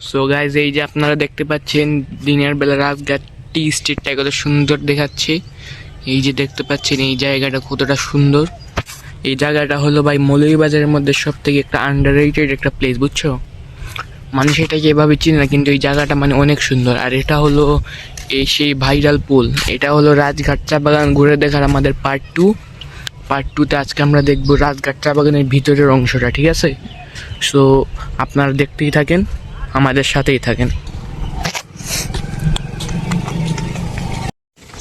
So guys, এই যে আপনারা দেখতে পাচ্ছেন দিনের বেলা রাজঘাট টি স্ট্রিটটা কত সুন্দর দেখাচ্ছে। এই যে দেখতে পাচ্ছেন এই জায়গাটা কতটা সুন্দর। এই জায়গাটা হলো ভাই মৌলভীবাজারের মধ্যে সব থেকে একটা আন্ডাররেটেড একটা প্লেস, বুঝছো? মানুষ এটাকে এভাবে চিনে না, কিন্তু এই জায়গাটা মানে অনেক সুন্দর। আর এটা হলো এই সেই ভাইরাল পুল। এটা হলো রাজঘাট চা বাগান ঘুরে দেখার আমাদের পার্ট 2। পার্ট 2তে আজকে আমরা দেখবো রাজঘাট চা বাগানের ভিতরের অংশটা, ঠিক আছে? সো আপনারা দেখতেই থাকেন, আমাদের সাথেই থাকেন।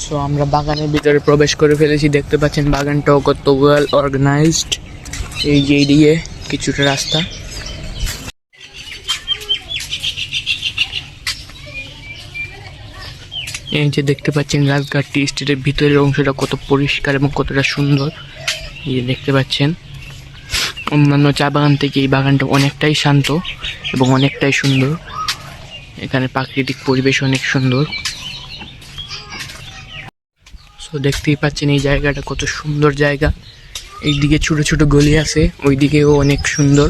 সো আমরা বাগানের ভিতরে প্রবেশ করে ফেলেছি। দেখতে পাচ্ছেন বাগানটাও কত ওয়েল অর্গানাইজড। এই যে এইদিকে কিছুটা রাস্তা। এই যে দেখতে পাচ্ছেন রাজঘাট টি স্টেটের ভিতরের অংশটা কত পরিষ্কার এবং কতটা সুন্দর। এই যে দেখতে পাচ্ছেন অন্যান্য চা বাগান থেকে এই বাগানটা অনেকটাই শান্ত এবং অনেকটাই সুন্দর। এখানে প্রাকৃতিক পরিবেশ অনেক সুন্দর। সো দেখতেই পাচ্ছেন এই জায়গাটা কত সুন্দর জায়গা। এইদিকে ছোট ছোট গলি আছে, ওইদিকেও অনেক সুন্দর।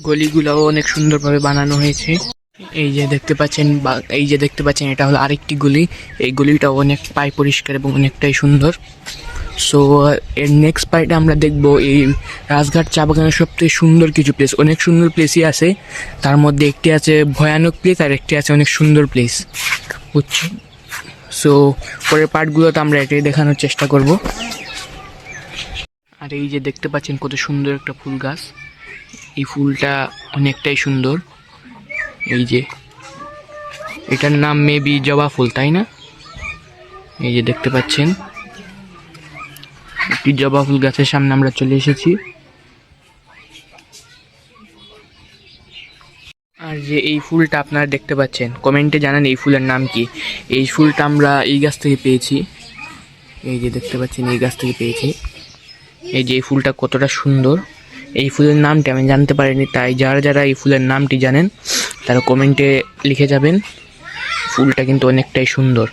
গলিগুলোও অনেক সুন্দরভাবে বানানো হয়েছে। এই যে দেখতে পাচ্ছেন এটা হলো আরেকটি গলি। এই গলিটাও অনেক পায় পরিষ্কার এবং অনেকটাই সুন্দর। সো এর নেক্সট পার্টে আমরা দেখবো এই রাজঘাট চা বাগানের সবথেকে সুন্দর কিছু প্লেস। অনেক সুন্দর প্লেসই আছে, তার মধ্যে একটি আছে ভয়ানক প্লেস আর একটি আছে অনেক সুন্দর প্লেস, বুঝছো? সো পরের পার্টগুলোতে আমরা এটাই দেখানোর চেষ্টা করব। আর এই যে দেখতে পাচ্ছেন কত সুন্দর একটা ফুল গাছ। এই ফুলটা অনেকটাই সুন্দর। এই যে এটার নাম মেবি জবা ফুল, তাই না? এই যে দেখতে পাচ্ছেন একটি জবা ফুল গাছের সামনে আমরা চলে এসেছি। আর যে এই ফুলটা আপনারা দেখতে পাচ্ছেন, কমেন্টে জানান এই ফুলের নাম কি। এই ফুলটা আমরা এই গাছ থেকে পেয়েছি। এই যে দেখতে পাচ্ছেন এই গাছ থেকে পেয়েছি। এই যে এই ফুলটা কতটা সুন্দর। এই ফুলের নামটি আমি জানতে পারিনি, তাই যারা যারা এই ফুলের নামটি জানেন তারা কমেন্টে লিখে যাবেন। ফুলটা কিন্তু অনেকটাই সুন্দর।